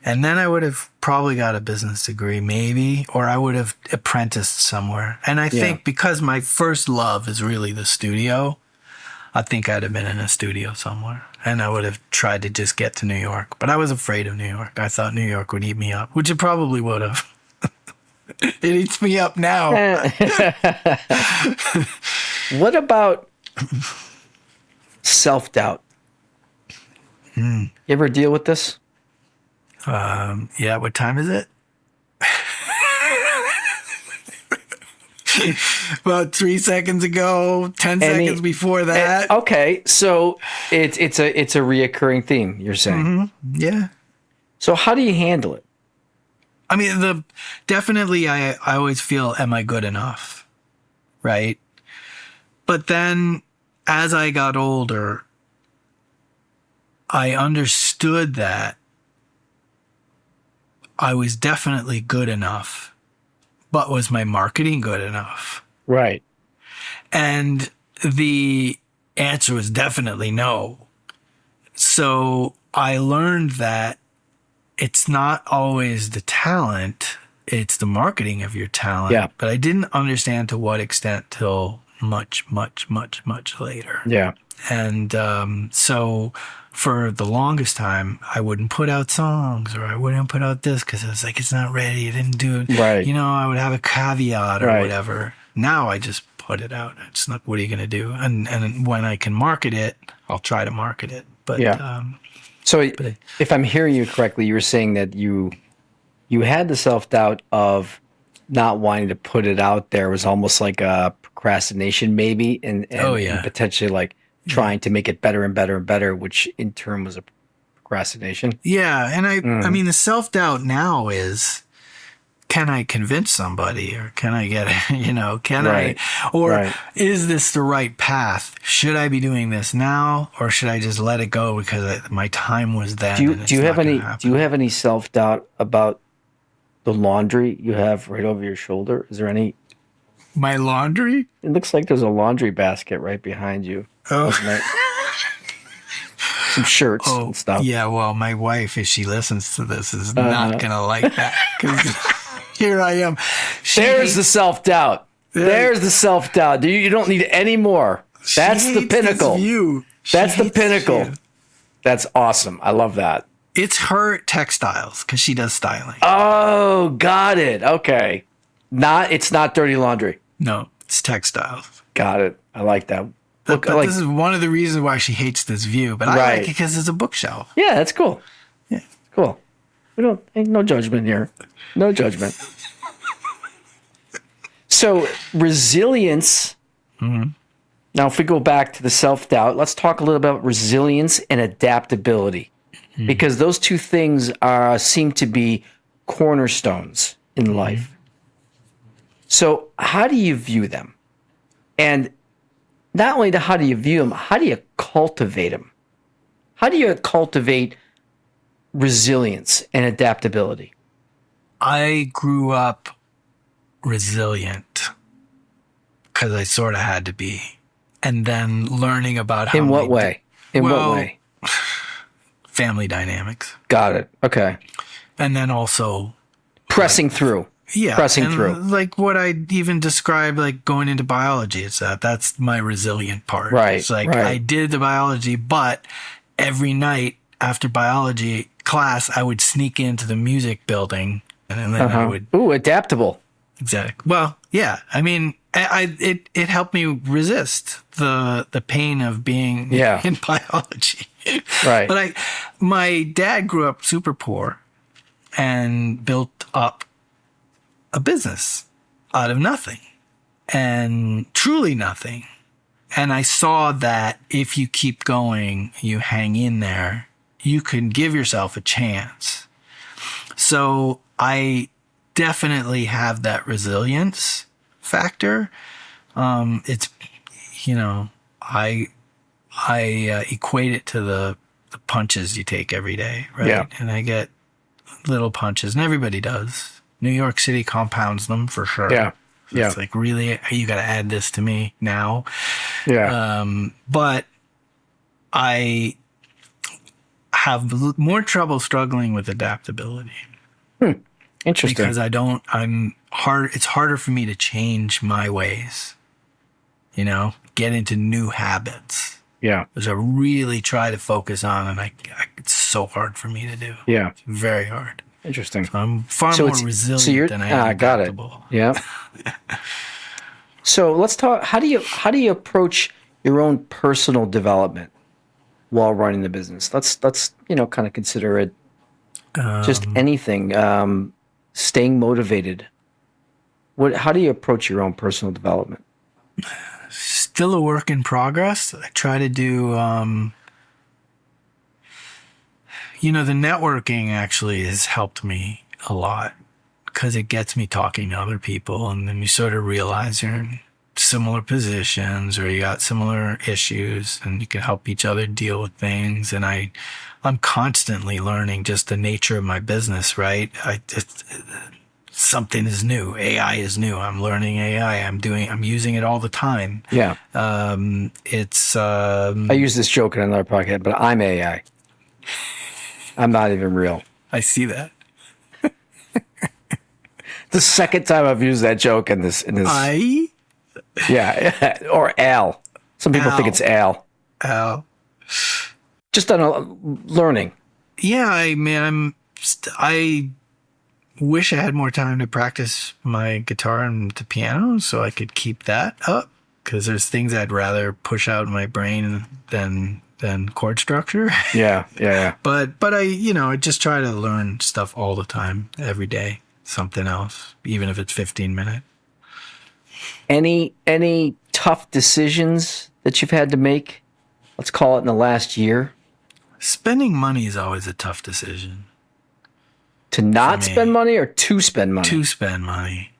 And then I would have probably got a business degree, maybe, or I would have apprenticed somewhere. And I think because my first love is really the studio, I think I'd have been in a studio somewhere. And I would have tried to just get to New York. But I was afraid of New York. I thought New York would eat me up, which it probably would have. It eats me up now. What about self-doubt? You ever deal with this? Yeah, what time is it? About 3 seconds ago, 10 seconds before that. Okay, so it's a reoccurring theme, you're saying. Mm-hmm. Yeah. So how do you handle it? I mean, definitely I always feel, am I good enough? Right? But then as I got older, I understood that I was definitely good enough, but was my marketing good enough? Right. And the answer was definitely no. So I learned that it's not always the talent, it's the marketing of your talent. Yeah. But I didn't understand to what extent till much, much, much, much later. Yeah. And so for the longest time, I wouldn't put out songs or I wouldn't put out this because it was like, it's not ready. I didn't do it. Right. You know, I would have a caveat or Right. whatever. Now I just put it out. It's not, what are you going to do? And when I can market it, I'll try to market it. But so if I'm hearing you correctly, you were saying that you had the self-doubt of not wanting to put it out there. It was almost like a procrastination maybe and potentially like trying to make it better and better and better, which in turn was a procrastination. Yeah. And I mean, the self-doubt now is, can I convince somebody or can I get, is this the right path? Should I be doing this now or should I just let it go because my time was then? Do you have any self-doubt about the laundry you have right over your shoulder? Is there any? My laundry? It looks like there's a laundry basket right behind you. Oh. Some shirts and stuff. Yeah, well, my wife, if she listens to this, is not going to like that. Because here I am. There's the self-doubt. There's the self-doubt. You don't need any more. That's the pinnacle. That's the pinnacle. That's awesome. I love that. It's her textiles because she does styling. Oh, got it. Okay. It's not dirty laundry. No, it's textiles. Got it. I like that. But this is one of the reasons why she hates this view. But I like it because it's a bookshelf. Yeah, that's cool. Yeah, cool. Ain't no judgment here. No judgment. So resilience. Mm-hmm. Now, if we go back to the self-doubt, let's talk a little about resilience and adaptability, because those two things seem to be cornerstones in life. So how do you view them? And not only how do you view them, how do you cultivate them? How do you cultivate resilience and adaptability? I grew up resilient because I sort of had to be. And then learning about how... In what way? What way? Family dynamics. Got it. Okay. And then also... Pressing through. Yeah. Pressing through. Like what I even described, like going into biology, it's that's my resilient part. Right. It's like I did the biology, but every night after biology class, I would sneak into the music building and then I would... Ooh, adaptable. Exactly. Well, yeah. I mean, it helped me resist the pain of being in biology. Right. But my dad grew up super poor and built up a business out of nothing and truly nothing. And I saw that if you keep going, you hang in there, you can give yourself a chance. So I definitely have that resilience factor. It's, I equate it to the punches you take every day, right? Yeah. And I get little punches, and everybody does. New York City compounds them for sure. Yeah. So it's like, really, you got to add this to me now. Yeah. But I have more trouble struggling with adaptability. Interesting. Because it's harder for me to change my ways, get into new habits. Yeah. Which I really try to focus on, and it's so hard for me to do. Yeah. It's very hard. Interesting. So I'm far more resilient than I am adaptable. Got it. Yeah. So let's talk. How do you approach your own personal development while running the business? Let's kind of consider it just anything. Staying motivated. How do you approach your own personal development? Still a work in progress. I try to do, the networking actually has helped me a lot because it gets me talking to other people, and then you sort of realize you're in similar positions or you got similar issues and you can help each other deal with things. And I'm constantly learning just the nature of my business, right? Something is new. AI is new. I'm learning AI. I'm using it all the time. Yeah. I use this joke in another podcast, but I'm AI. I'm not even real. I see that. The second time I've used that joke in this. Yeah. Or Al. Some people think it's Al. Al. Just on learning. Yeah, I wish I had more time to practice my guitar and the piano so I could keep that up, because there's things I'd rather push out in my brain than chord structure. Yeah. But I just try to learn stuff all the time, every day, something else, even if it's 15 minutes. Any tough decisions that you've had to make? Let's call it in the last year. Spending money is always a tough decision. To not spend money or to spend money? To spend money.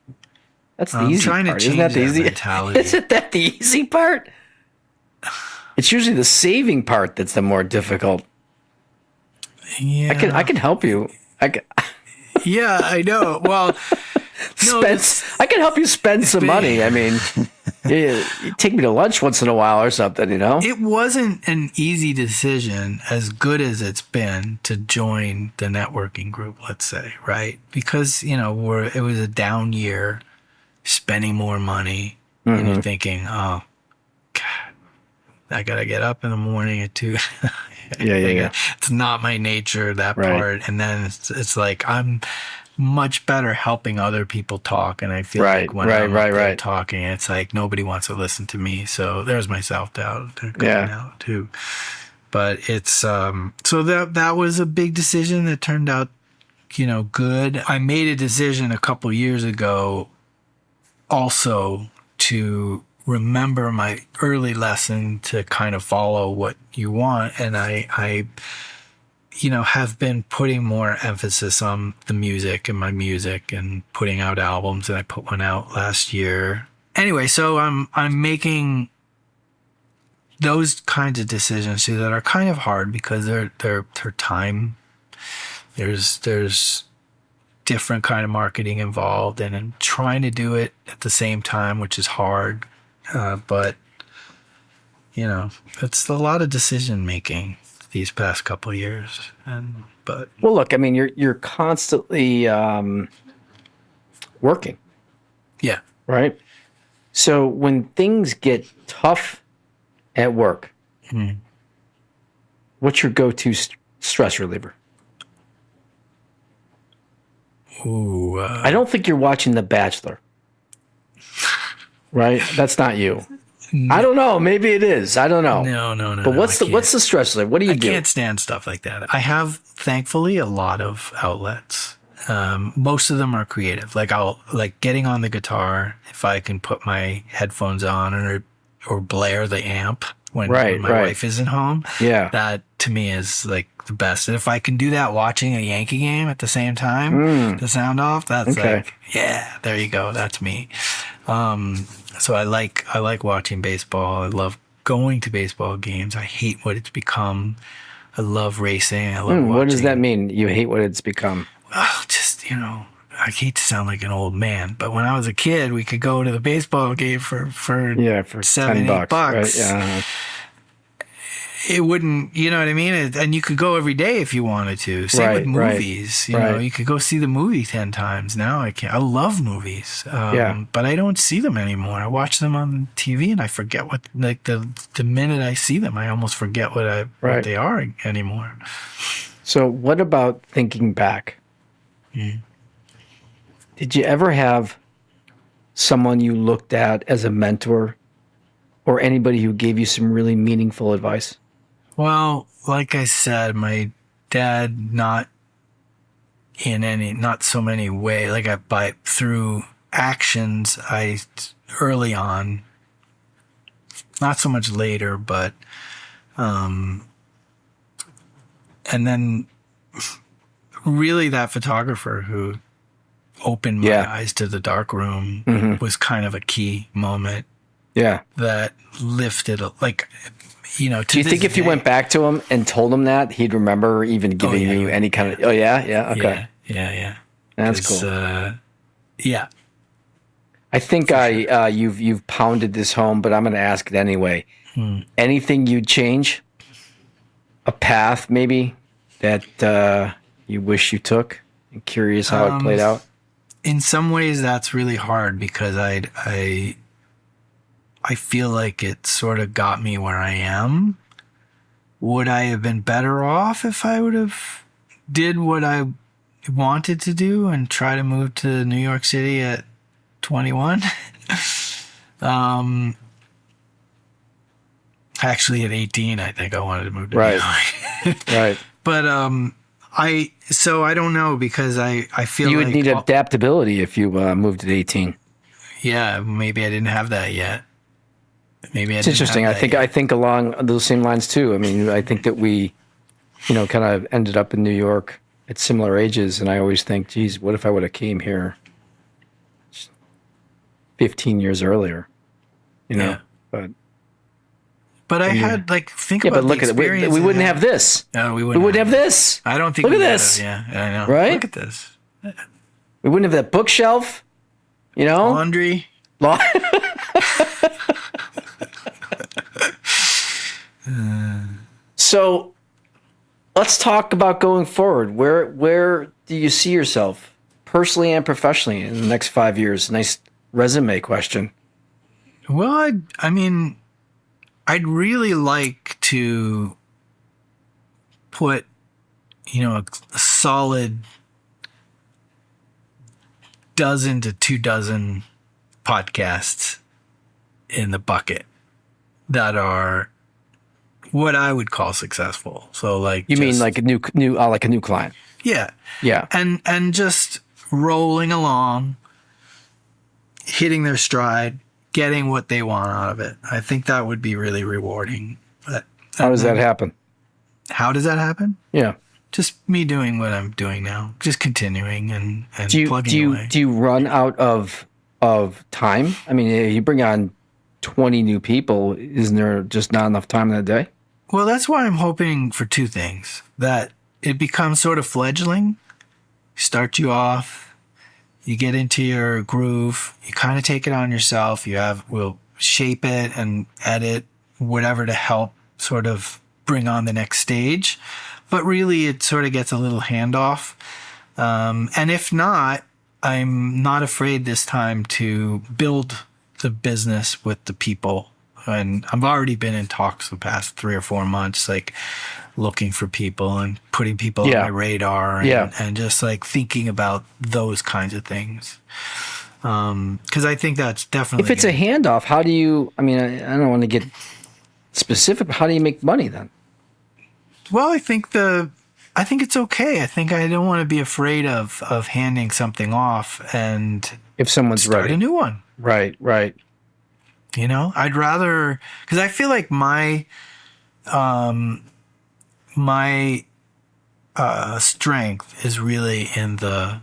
That's the easy part. Isn't that the easy mentality? Isn't that the easy part? It's usually the saving part that's the more difficult. Yeah. I can help you. Yeah, I know. Well, I can help you spend some money. I mean, you take me to lunch once in a while or something, It wasn't an easy decision, as good as it's been, to join the networking group, let's say, right? Because, it was a down year, spending more money, and you're thinking, oh, God, I got to get up in the morning at 2. Yeah. It's not my nature, that part. And then it's like, I'm much better helping other people talk, and I feel like when I'm up there talking, it's like nobody wants to listen to me. So there's my self-doubt coming out too. But it's so that was a big decision that turned out good. I made a decision a couple years ago also to remember my early lesson to kind of follow what you want, and I have been putting more emphasis on the music and my music and putting out albums, and I put one out last year. Anyway, so I'm making those kinds of decisions too that are kind of hard because they're time. There's different kind of marketing involved, and I'm trying to do it at the same time, which is hard. But it's a lot of decision making these past couple of years. Well, look, I mean, you're constantly working. Yeah. Right. So when things get tough at work, what's your go-to stress reliever? Ooh. I don't think you're watching The Bachelor. Right? That's not you. I don't know. Maybe it is. I don't know. No. But what's the stress reliever? What do you do? I can't stand stuff like that. I have, thankfully, a lot of outlets. Most of them are creative. Like getting on the guitar, if I can put my headphones on or blare the amp when my wife isn't home. Yeah. That to me is like the best. And if I can do that watching a Yankee game at the same time, the sound off, that's like, yeah, there you go. That's me. So I like watching baseball. I love going to baseball games. I hate what it's become. I love racing. I love watching. What does that mean? You hate what it's become? Oh, just, I hate to sound like an old man, but when I was a kid, we could go to the baseball game for $7, $8. Right? Yeah. it wouldn't, you know what I mean? And you could go every day if you wanted to. Same with movies. You know, you could go see the movie 10 times. Now I can't. I love movies. But I don't see them anymore. I watch them on TV and I forget what, like the minute I see them, I almost forget what they are anymore. So what about thinking back? Did you ever have someone you looked at as a mentor or anybody who gave you some really meaningful advice? Well, like I said, my dad, not so many way, through actions, early on, not so much later, but, and then really that photographer who opened my eyes to the dark room was kind of a key moment. Yeah. That lifted, do you think if you went back to him and told him that, he'd remember even giving you any kind of, okay. Yeah. That's cool. Yeah. I think you've pounded this home, but I'm going to ask it anyway. Anything you'd change? A path maybe that you wish you took? I'm curious how it played out. In some ways, that's really hard because I feel like it sort of got me where I am. Would I have been better off if I would have did what I wanted to do and try to move to New York City at 21? Actually, at 18, I think I wanted to move to New York. Right. But I don't know because I feel you would need adaptability if you moved at 18. Yeah, maybe I didn't have that yet. It's interesting. I think along those same lines too. I mean, I think that we, kind of ended up in New York at similar ages, and I always think, geez, what if I would have came here 15 years earlier? But I had think about look the experience. At it. We wouldn't have this. No, we wouldn't have this. I don't think. Look at this. Yeah, I know. Right? Look at this. We wouldn't have that bookshelf. Laundry. So, let's talk about going forward. Where do you see yourself personally and professionally in the next 5 years? Nice resume question. Well, I'd really like to put, a solid dozen to 2 dozen podcasts in the bucket that are what I would call successful. So mean like a new client? Yeah. Yeah. And just rolling along, hitting their stride, getting what they want out of it. I think that would be really rewarding. But how does that happen? How does that happen? Yeah. Just me doing what I'm doing now. Just continuing and plugging away. Do you run out of time? I mean, you bring on 20 new people, isn't there just not enough time in the day? Well, that's why I'm hoping for 2 things. That it becomes sort of fledgling. Start you off. You get into your groove. You kind of take it on yourself. We'll shape it and edit whatever to help sort of bring on the next stage. But really, it sort of gets a little handoff. And if not, I'm not afraid this time to build the business with the people. And I've already been in talks the past 3 or 4 months, looking for people and putting people on my radar and just thinking about those kinds of things. Because I think that's definitely... If it's a handoff, how do you... I mean, I don't want to get specific, but how do you make money then? Well, I think it's okay. I think I don't want to be afraid of handing something off and... If someone's start a new one. Right. I'd rather... Because I feel like my strength is really in the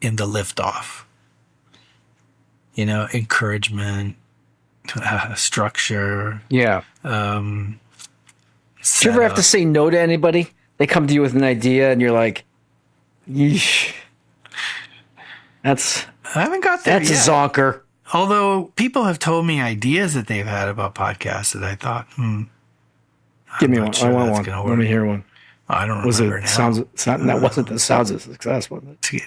liftoff. Encouragement, structure. Yeah. Do you ever have to say no to anybody? They come to you with an idea and you're like, yeesh. I haven't got there yet. That's a zonker. Although people have told me ideas that they've had about podcasts that I thought, Give me I'm one. not sure I want that's one. gonna Let work. me hear one. I don't Was remember it now. sounds? That wasn't the Sounds of Success, was it?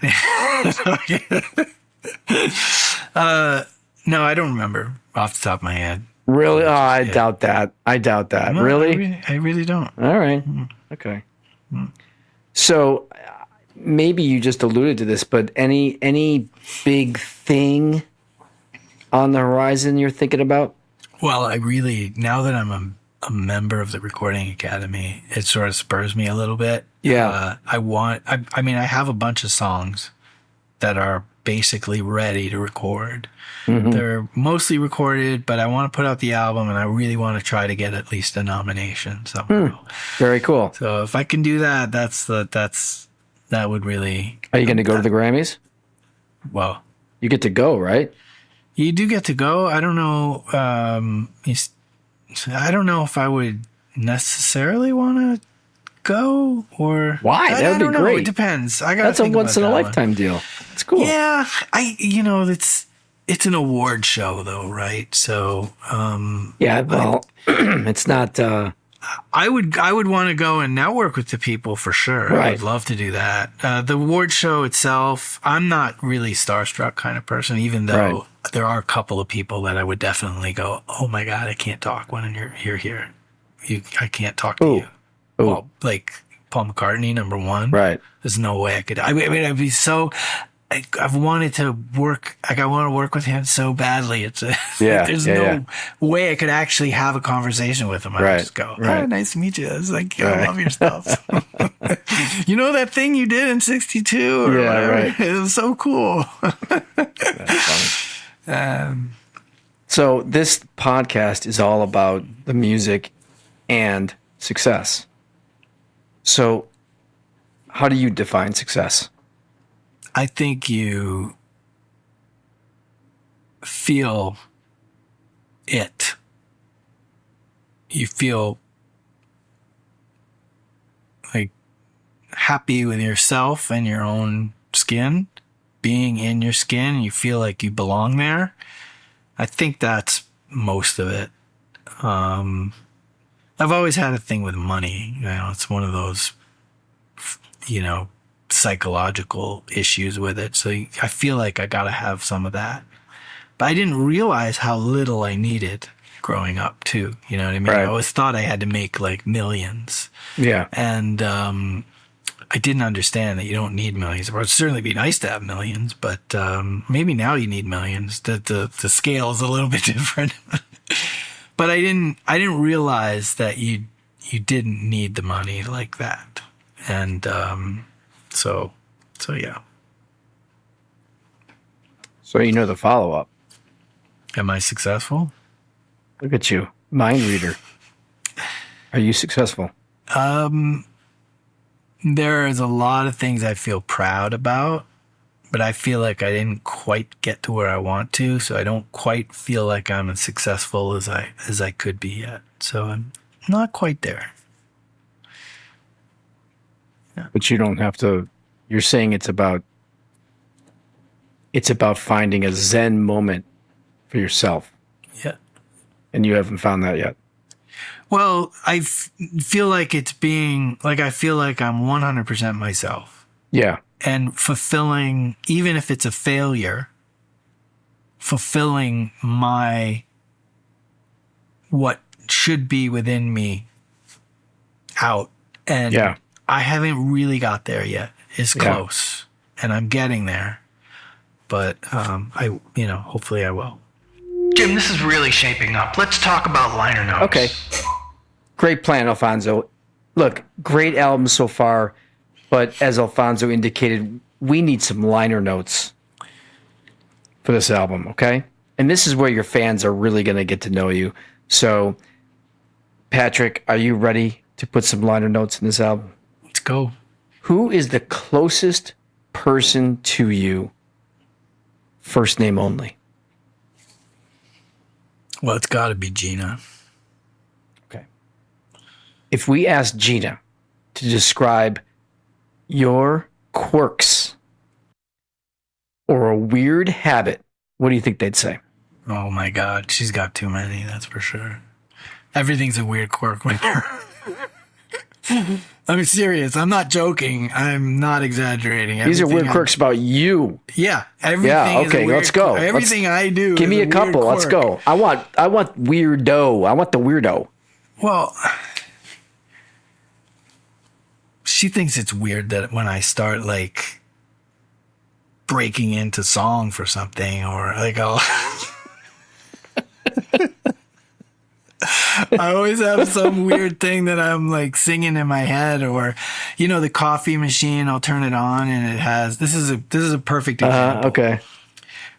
No, I don't remember off the top of my head. Really? Oh, I doubt that. No, Really? I really don't. All right. Okay. So maybe you just alluded to this, but any big thing on the horizon you're thinking about? Well, I really, now that I'm a member of the Recording Academy, it sort of spurs me a little bit. Yeah. I mean, I have a bunch of songs that are basically ready to record. Mm-hmm. They're mostly recorded, but I want to put out the album, and I really want to try to get at least a nomination somehow. Very cool. So if I can do that, that would really. Are you going to go to the Grammys? Well, You get to go, right? you do get to go. I don't know. I don't know if I would necessarily want to go or Why? That would be don't know. great. It depends. I got. That's a once in a lifetime deal. It's cool. Yeah, it's an award show though, right? So Yeah. Well, it's not. I would want to go and network with the people for sure. I Right. would love to do that. The award show itself, I'm not really starstruck kind of person, even though there are a couple of people that I would definitely go, oh my God, I can't talk when you're here. I can't talk to Ooh. you. Ooh. Well, like Paul McCartney, number one. Right. There's no way I could. I mean, I'd be so. I've wanted to work. Like I want to work with him so badly. It's there's no way I could actually have a conversation with him. I would just go, "Hi, nice to meet you." It's like, I love your stuff. You know that thing you did in '62? Or whatever? Right. It was so cool. That's funny. So this podcast is all about the music and success. So how do you define success? I think you feel it. You feel like happy with yourself and your own skin, being in your skin. You feel like you belong there. I think that's most of it. I've always had a thing with money. It's one of those, psychological issues with it. So I feel like I got to have some of that. But I didn't realize how little I needed growing up too. You know what I mean? Right. I always thought I had to make like millions. Yeah. And I didn't understand that you don't need millions. It would certainly be nice to have millions, but maybe now you need millions. The scale is a little bit different. But I didn't realize that you didn't need the money like that. And so yeah. So you know the follow-up. Am I successful? Look at you. Mind reader. Are you successful? There is a lot of things I feel proud about, but I feel like I didn't quite get to where I want to, so I don't quite feel like I'm as successful as I could be yet. So I'm not quite there. Yeah. But you don't have to. You're saying it's about finding a Zen moment for yourself. Yeah. And you haven't found that yet. Well, I feel like I feel like I'm 100% myself. Yeah. And fulfilling, even if it's a failure, fulfilling what should be within me out. And Yeah. I haven't really got there yet. It's close. And I'm getting there. But hopefully I will. Jim, this is really shaping up. Let's talk about liner notes. Okay. Great plan, Alfonso. Look, great album so far, but as Alfonso indicated, we need some liner notes for this album, okay? And this is where your fans are really going to get to know you. So, Patrick, are you ready to put some liner notes in this album? Let's go. Who is the closest person to you, first name only? Well, it's got to be Gina. Okay. If we ask Gina to describe your quirks or a weird habit, what do you think they'd say? Oh my God, she's got too many, that's for sure. Everything's a weird quirk when you're... I'm serious. I'm not joking. I'm not exaggerating. These are weird quirks about you. Yeah. Everything Yeah, is a okay, weird let's go. Everything I do Give me a couple. weird Let's quirk. go. I want weirdo. I want the weirdo. Well, she thinks it's weird that when I start like breaking into song for something, or like I'll I always have some weird thing that I'm like singing in my head, or the coffee machine, I'll turn it on and it has this is a perfect example. Okay.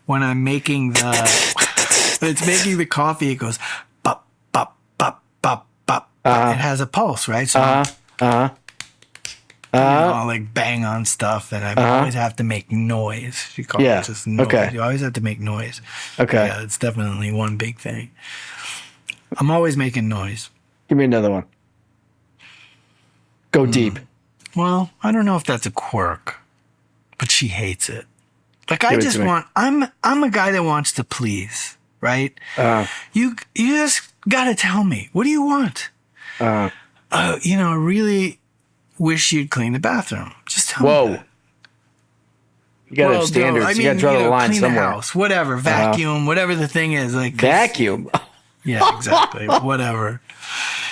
When I'm making it's making the coffee, it goes bop bop bop bop bop. It has a pulse, right? So I'll like bang on stuff, and I always have to make noise. She calls it just noise. Okay. You always have to make noise. Okay. Yeah, it's definitely one big thing. I'm always making noise. Give me another one. Go deep. Well, I don't know if that's a quirk, but she hates it. Like Give I it just to me. I'm a guy that wants to please, right? You just gotta tell me, what do you want? I really wish you'd clean the bathroom. Just tell me. Whoa. That. You got to have standards. You got to draw the line clean somewhere. The house, whatever, vacuum, whatever the thing is. Like Vacuum. Yeah, exactly. Whatever.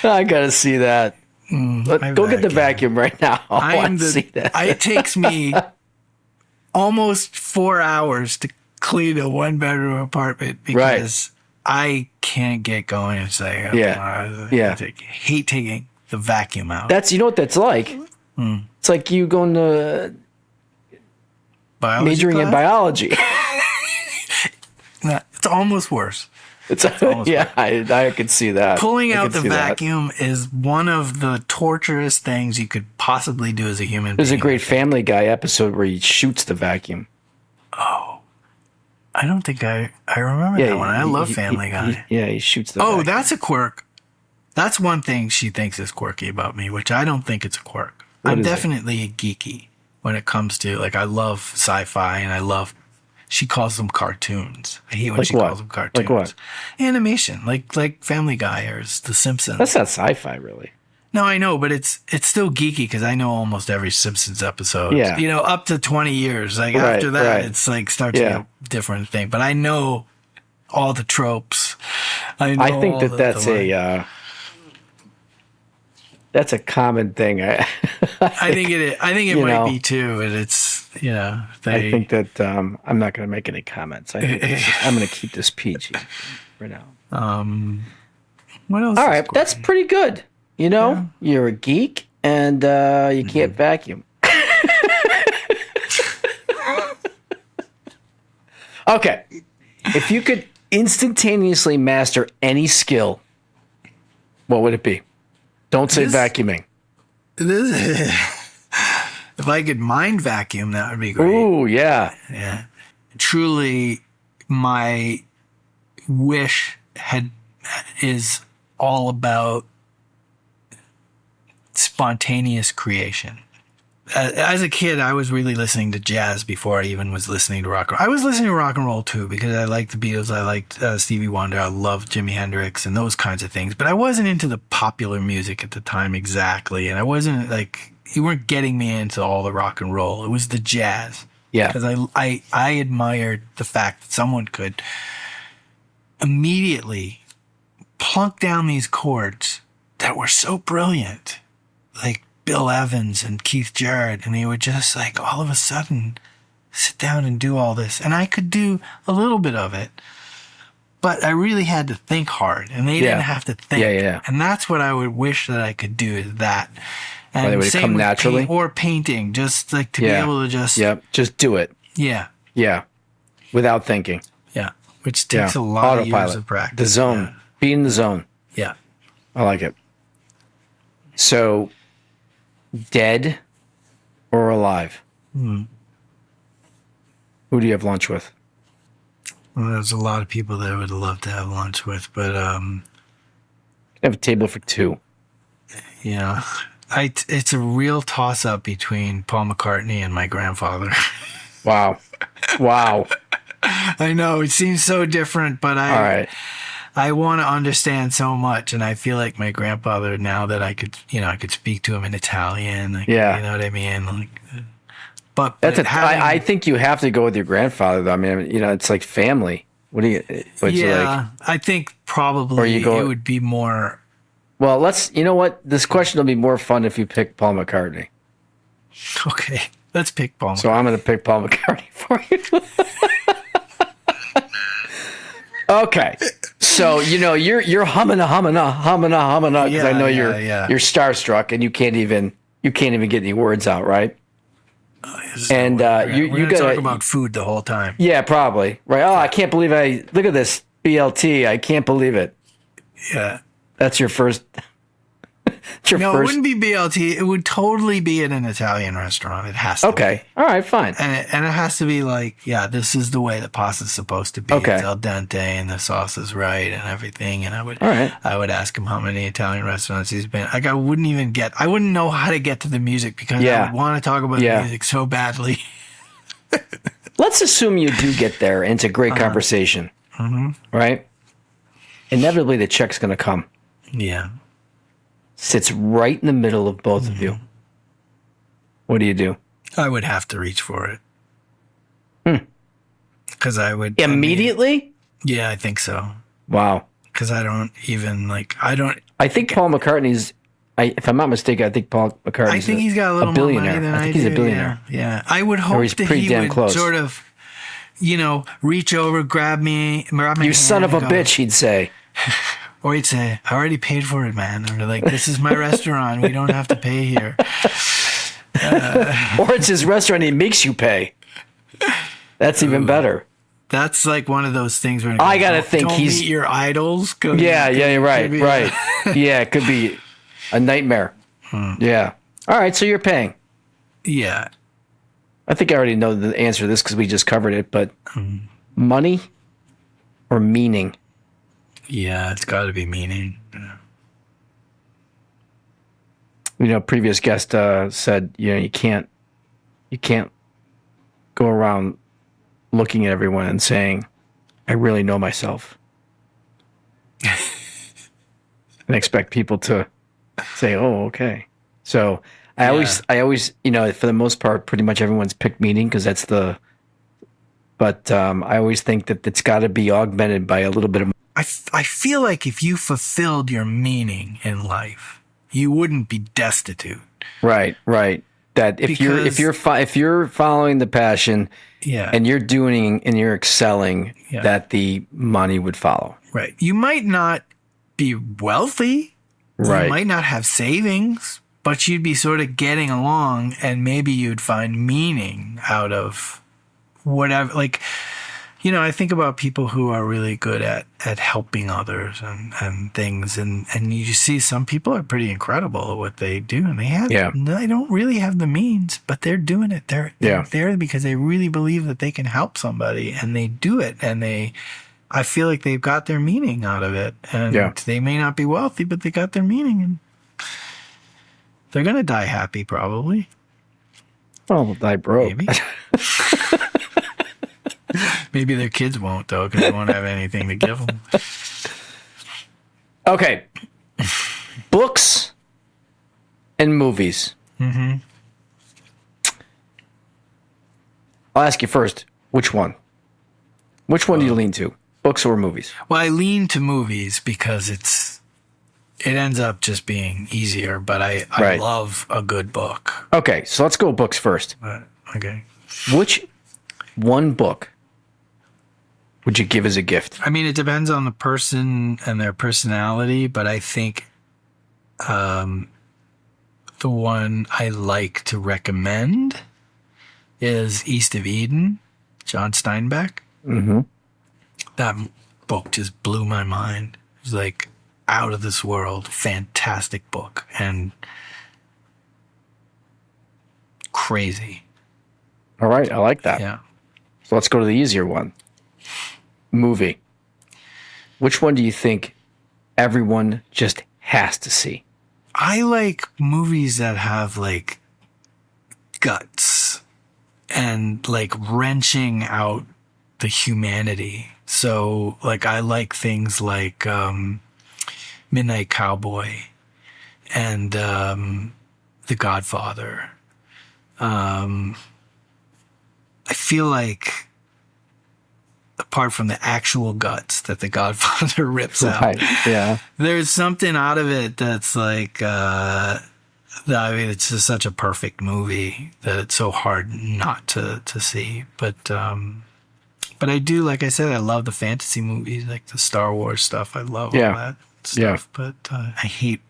I got to see that. Go get the vacuum right now. I want to see that. It takes me almost 4 hours to clean a one-bedroom apartment because I can't get going and say, I hate taking the vacuum out. You know what that's like? It's like you going to majoring in biology. No, it's almost worse. I could see that. Pulling out the vacuum is one of the torturous things you could possibly do as a human being. There's a great Family Guy episode where he shoots the vacuum. Oh. I don't think I remember that one. I love Family Guy. He shoots the vacuum. Oh, that's a quirk. That's one thing she thinks is quirky about me, which I don't think it's a quirk. I'm definitely a geeky when it comes to, like, I love sci-fi and she calls them cartoons. I hate when she calls them cartoons. Like what? Animation, like Family Guy or The Simpsons. That's not sci-fi, really. No, I know, but it's still geeky because I know almost every Simpsons episode. Yeah. Up to 20 years. Like after that, it's like starts to be a different thing. But I know all the tropes. I think that's a common thing. I think it is. I think it might be too. And it's I think that I'm not going to make any comments. I'm going to keep this PG right now. What else? All right, that's pretty good. You're a geek and you can't vacuum. Okay, if you could instantaneously master any skill, what would it be? Don't say vacuuming. If I could mind vacuum, that would be great. Ooh, yeah. Yeah. Truly, my wish is all about spontaneous creation. As a kid, I was really listening to jazz before I even was listening to rock and roll. I was listening to rock and roll too because I liked the Beatles, I liked Stevie Wonder, I loved Jimi Hendrix and those kinds of things. But I wasn't into the popular music at the time exactly, and I wasn't like you weren't getting me into all the rock and roll. It was the jazz. Yeah, because I admired the fact that someone could immediately plunk down these chords that were so brilliant, like Bill Evans and Keith Jarrett, and they would just like all of a sudden sit down and do all this. And I could do a little bit of it, but I really had to think hard, and they didn't have to think. Yeah. And that's what I would wish that I could do, is that. And they would come naturally? or painting, just like to be able to just... Yep, just do it. Yeah. Yeah, without thinking. Yeah, which takes a lot of years of practice. The zone. Be in the zone. Yeah. I like it. So, dead or alive? Who do you have lunch with? Well, there's a lot of people that I would love to have lunch with, but I have a table for two. It's a real toss-up between Paul McCartney and my grandfather. Wow. I know, it seems so different, but all right. I want to understand so much, and I feel like my grandfather, now that I could speak to him in Italian. Like, Yeah. you know what I mean. Like, but I think you have to go with your grandfather, though. I mean, it's like family. What do you? I think probably it would be more. Well, you know what? This question will be more fun if you pick Paul McCartney. Okay, let's pick Paul McCartney. So I'm going to pick Paul McCartney for you. Okay, so you're humming because I know you're starstruck and you can't even get any words out, right? And you got to talk about food the whole time. Yeah, probably right. Oh, I can't believe look at this BLT. I can't believe it. Yeah, that's your first. It wouldn't be BLT. It would totally be in an Italian restaurant. It has to. Okay. All right. Fine. And it has to be like, this is the way the pasta's supposed to be. Okay. It's al dente and the sauce is right and everything. And I would ask him how many Italian restaurants he's been. Like I wouldn't know how to get to the music because I would want to talk about the music so badly. Let's assume you do get there and it's a great conversation. Mm-hmm. Right? Inevitably, the check's going to come. Yeah. Sits right in the middle of both of you. What do? I would have to reach for it. Because I would... Immediately? Yeah, I think so. Wow. Because I don't even, I think Paul McCartney's... if I'm not mistaken, I think Paul McCartney's I think he's got a little more money than I think he's a billionaire. Yeah. I would hope that he would sort of, reach over, grab me... You son of a bitch, he'd say. Or he'd say, I already paid for it, man. Or like, this is my restaurant. We don't have to pay here. Or it's his restaurant. He makes you pay. That's even better. That's like one of those things where I got to think don't meet your idols. Yeah, you're right. Right. Yeah, it could be a nightmare. Yeah. All right. So you're paying. Yeah. I think I already know the answer to this because we just covered it, but money or meaning? Yeah, it's got to be meaning. Previous guest said, you can't go around looking at everyone and saying, I really know myself. And expect people to say, oh, okay. So I always, for the most part, pretty much everyone's picked meaning because that's but I always think that it's got to be augmented by a little bit of. I feel like if you fulfilled your meaning in life, you wouldn't be destitute. Right. That if you're following the passion, and you're doing and you're excelling, that the money would follow. Right. You might not be wealthy. Right. You might not have savings, but you'd be sort of getting along, and maybe you'd find meaning out of whatever. Like, I think about people who are really good at helping others and things, and you see some people are pretty incredible at what they do, and they don't really have the means, but they're doing it. They're there because they really believe that they can help somebody, and they do it, and I feel like they've got their meaning out of it, and they may not be wealthy, but they got their meaning, and they're gonna die happy probably. Well, they'll die broke. Maybe. Maybe their kids won't, though, because they won't have anything to give them. Okay. Books and movies. Mm-hmm. I'll ask you first, which one? Which one do you lean to? Books or movies? Well, I lean to movies because it ends up just being easier, but I love a good book. Okay, so let's go books first. Okay. Which one book would you give as a gift? I mean, it depends on the person and their personality, but I think the one I like to recommend is East of Eden, John Steinbeck. Mm-hmm. That book just blew my mind. It was like out of this world, fantastic book, and crazy. All right, I like that. Yeah. So let's go to the easier one. Movie. Which one do you think everyone just has to see? I like movies that have like guts and like wrenching out the humanity So, like, I like things like Midnight Cowboy and The Godfather. I feel like, apart from the actual guts that The Godfather rips out, Right. Yeah. there's something out of it that's like, I mean, it's just such a perfect movie that it's so hard not to see. But I do, like I said, I love the fantasy movies, like the Star Wars stuff. I love all that stuff. But I hate,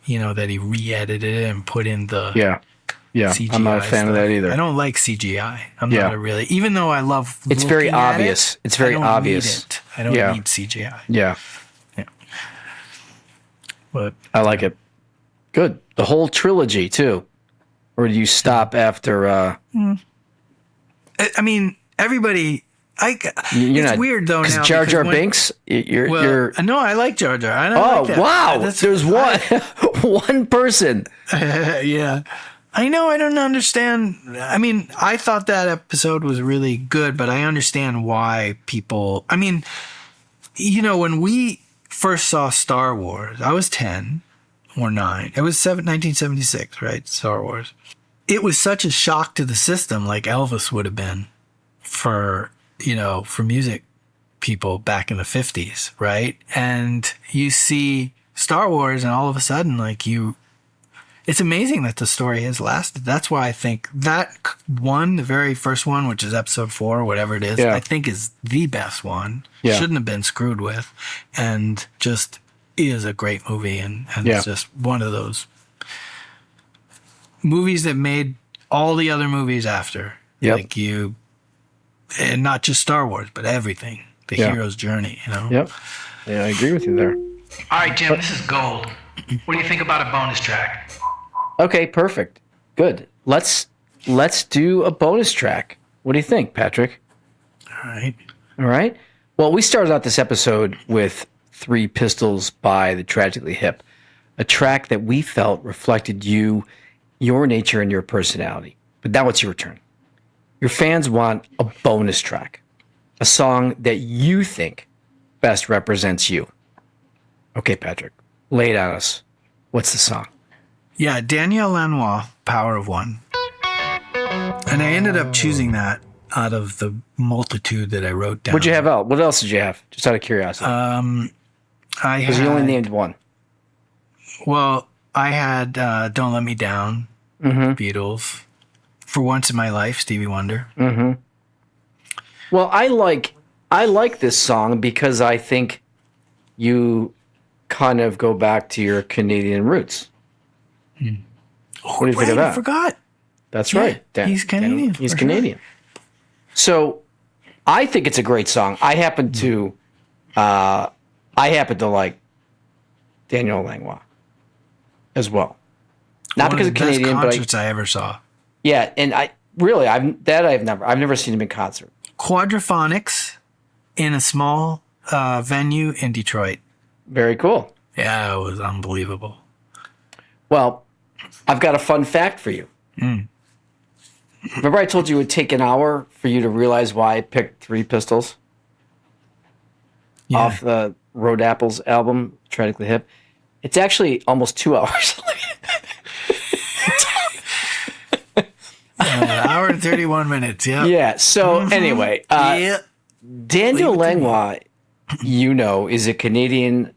that he re-edited it and put in the CGI I'm not a fan of that either. I don't like CGI. I'm not a really, even though I love. It's very obvious. It's very obvious. I don't need CGI. Yeah. But I like it. Good. The whole trilogy too, or do you stop after? I mean, everybody. It's weird though now. Jar Jar Binks. You're. No, I like Jar Jar. I Oh like that. wow! There's one person. Yeah. I know. I don't understand. I mean, I thought that episode was really good, but I understand why people. I mean, when we first saw Star Wars, I was 10 or 9. It was 1976, right? Star Wars. It was such a shock to the system, like Elvis would have been for music people back in the 50s, right? And you see Star Wars, and all of a sudden, it's amazing that the story has lasted. That's why I think that one, the very first one, which is episode 4, whatever it is, I think is the best one. Yeah. Shouldn't have been screwed with, and just is a great movie, and it's just one of those movies that made all the other movies after. Yep. And not just Star Wars, but everything. The hero's journey, Yep. Yeah, I agree with you there. All right, Jim, this is gold. What do you think about a bonus track? Okay, perfect. Good. Let's do a bonus track. What do you think, Patrick? All right. All right. Well, we started out this episode with 3 Pistols by the Tragically Hip, a track that we felt reflected you, your nature, and your personality. But now it's your turn. Your fans want a bonus track, a song that you think best represents you. Okay, Patrick, lay it on us. What's the song? Yeah, Daniel Lanois, Power of One. And I ended up choosing that out of the multitude that I wrote down. What'd you have out? What else did you have? Just out of curiosity. Because you only named one. Well, I had Don't Let Me Down, Beatles. For Once in My Life, Stevie Wonder. Mm-hmm. Well, I like this song because I think you kind of go back to your Canadian roots. What do you think of that? I forgot. That's right. He's Canadian. He's Canadian. Sure. So I think it's a great song. I happen to like Daniel Lanois as well. Not because of Canadian, but concerts I ever saw. Yeah, and I've never seen him in concert. Quadraphonics in a small venue in Detroit. Very cool. Yeah, it was unbelievable. Well, I've got a fun fact for you. Remember I told you it would take an hour for you to realize why I picked 3 Pistols off the Road Apples album, Tragically Hip? It's actually almost 2 hours. Hour and 31 minutes, yeah. Yeah, so anyway, Daniel Lanois, is a Canadian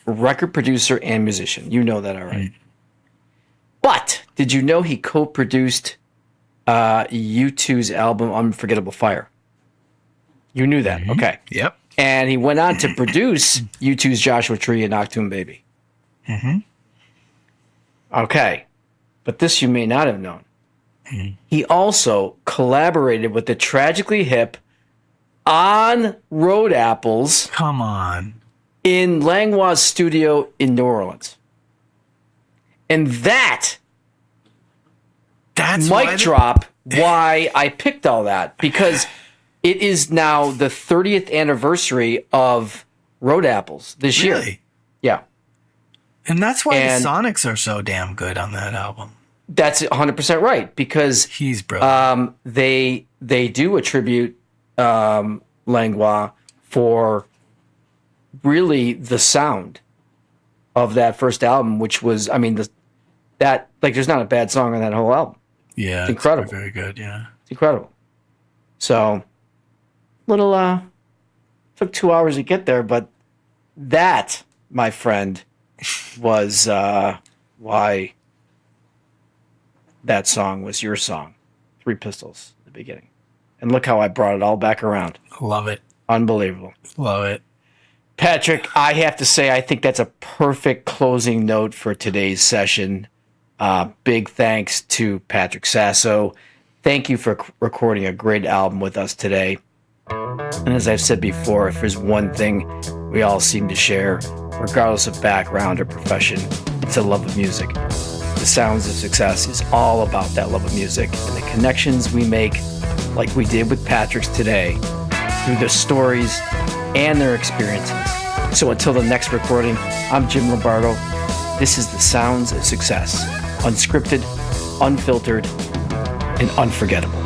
record producer and musician. You know that already. But did you know he co-produced U2's album Unforgettable Fire? You knew that, okay. Yep. And he went on to produce U2's Joshua Tree and Nocturne Baby. Okay, but this you may not have known. He also collaborated with the Tragically Hip on Road Apples. Come on. In Lanois' studio in New Orleans. And that's mic drop why I picked all that, because it is now the 30th anniversary of Road Apples this year. Yeah. And that's why the Sonics are so damn good on that album. That's 100% right, because he's brilliant. They do attribute Langlois for really the sound of that first album, which was, I mean, there's not a bad song on that whole album. Yeah. It's incredible. Very good. Yeah. It's incredible. So, took 2 hours to get there, but that, my friend, was why that song was your song. Three Pistols at the beginning. And look how I brought it all back around. Love it. Unbelievable. Love it. Patrick, I have to say, I think that's a perfect closing note for today's session. Big thanks to Patrick Sasso. Thank you for recording a great album with us today. And as I've said before, if there's one thing we all seem to share, regardless of background or profession, it's a love of music. The Sounds of Success is all about that love of music and the connections we make, like we did with Patrick's today, through their stories and their experiences. So until the next recording, I'm Jim Lombardo. This is The Sounds of Success. Unscripted, unfiltered, and unforgettable.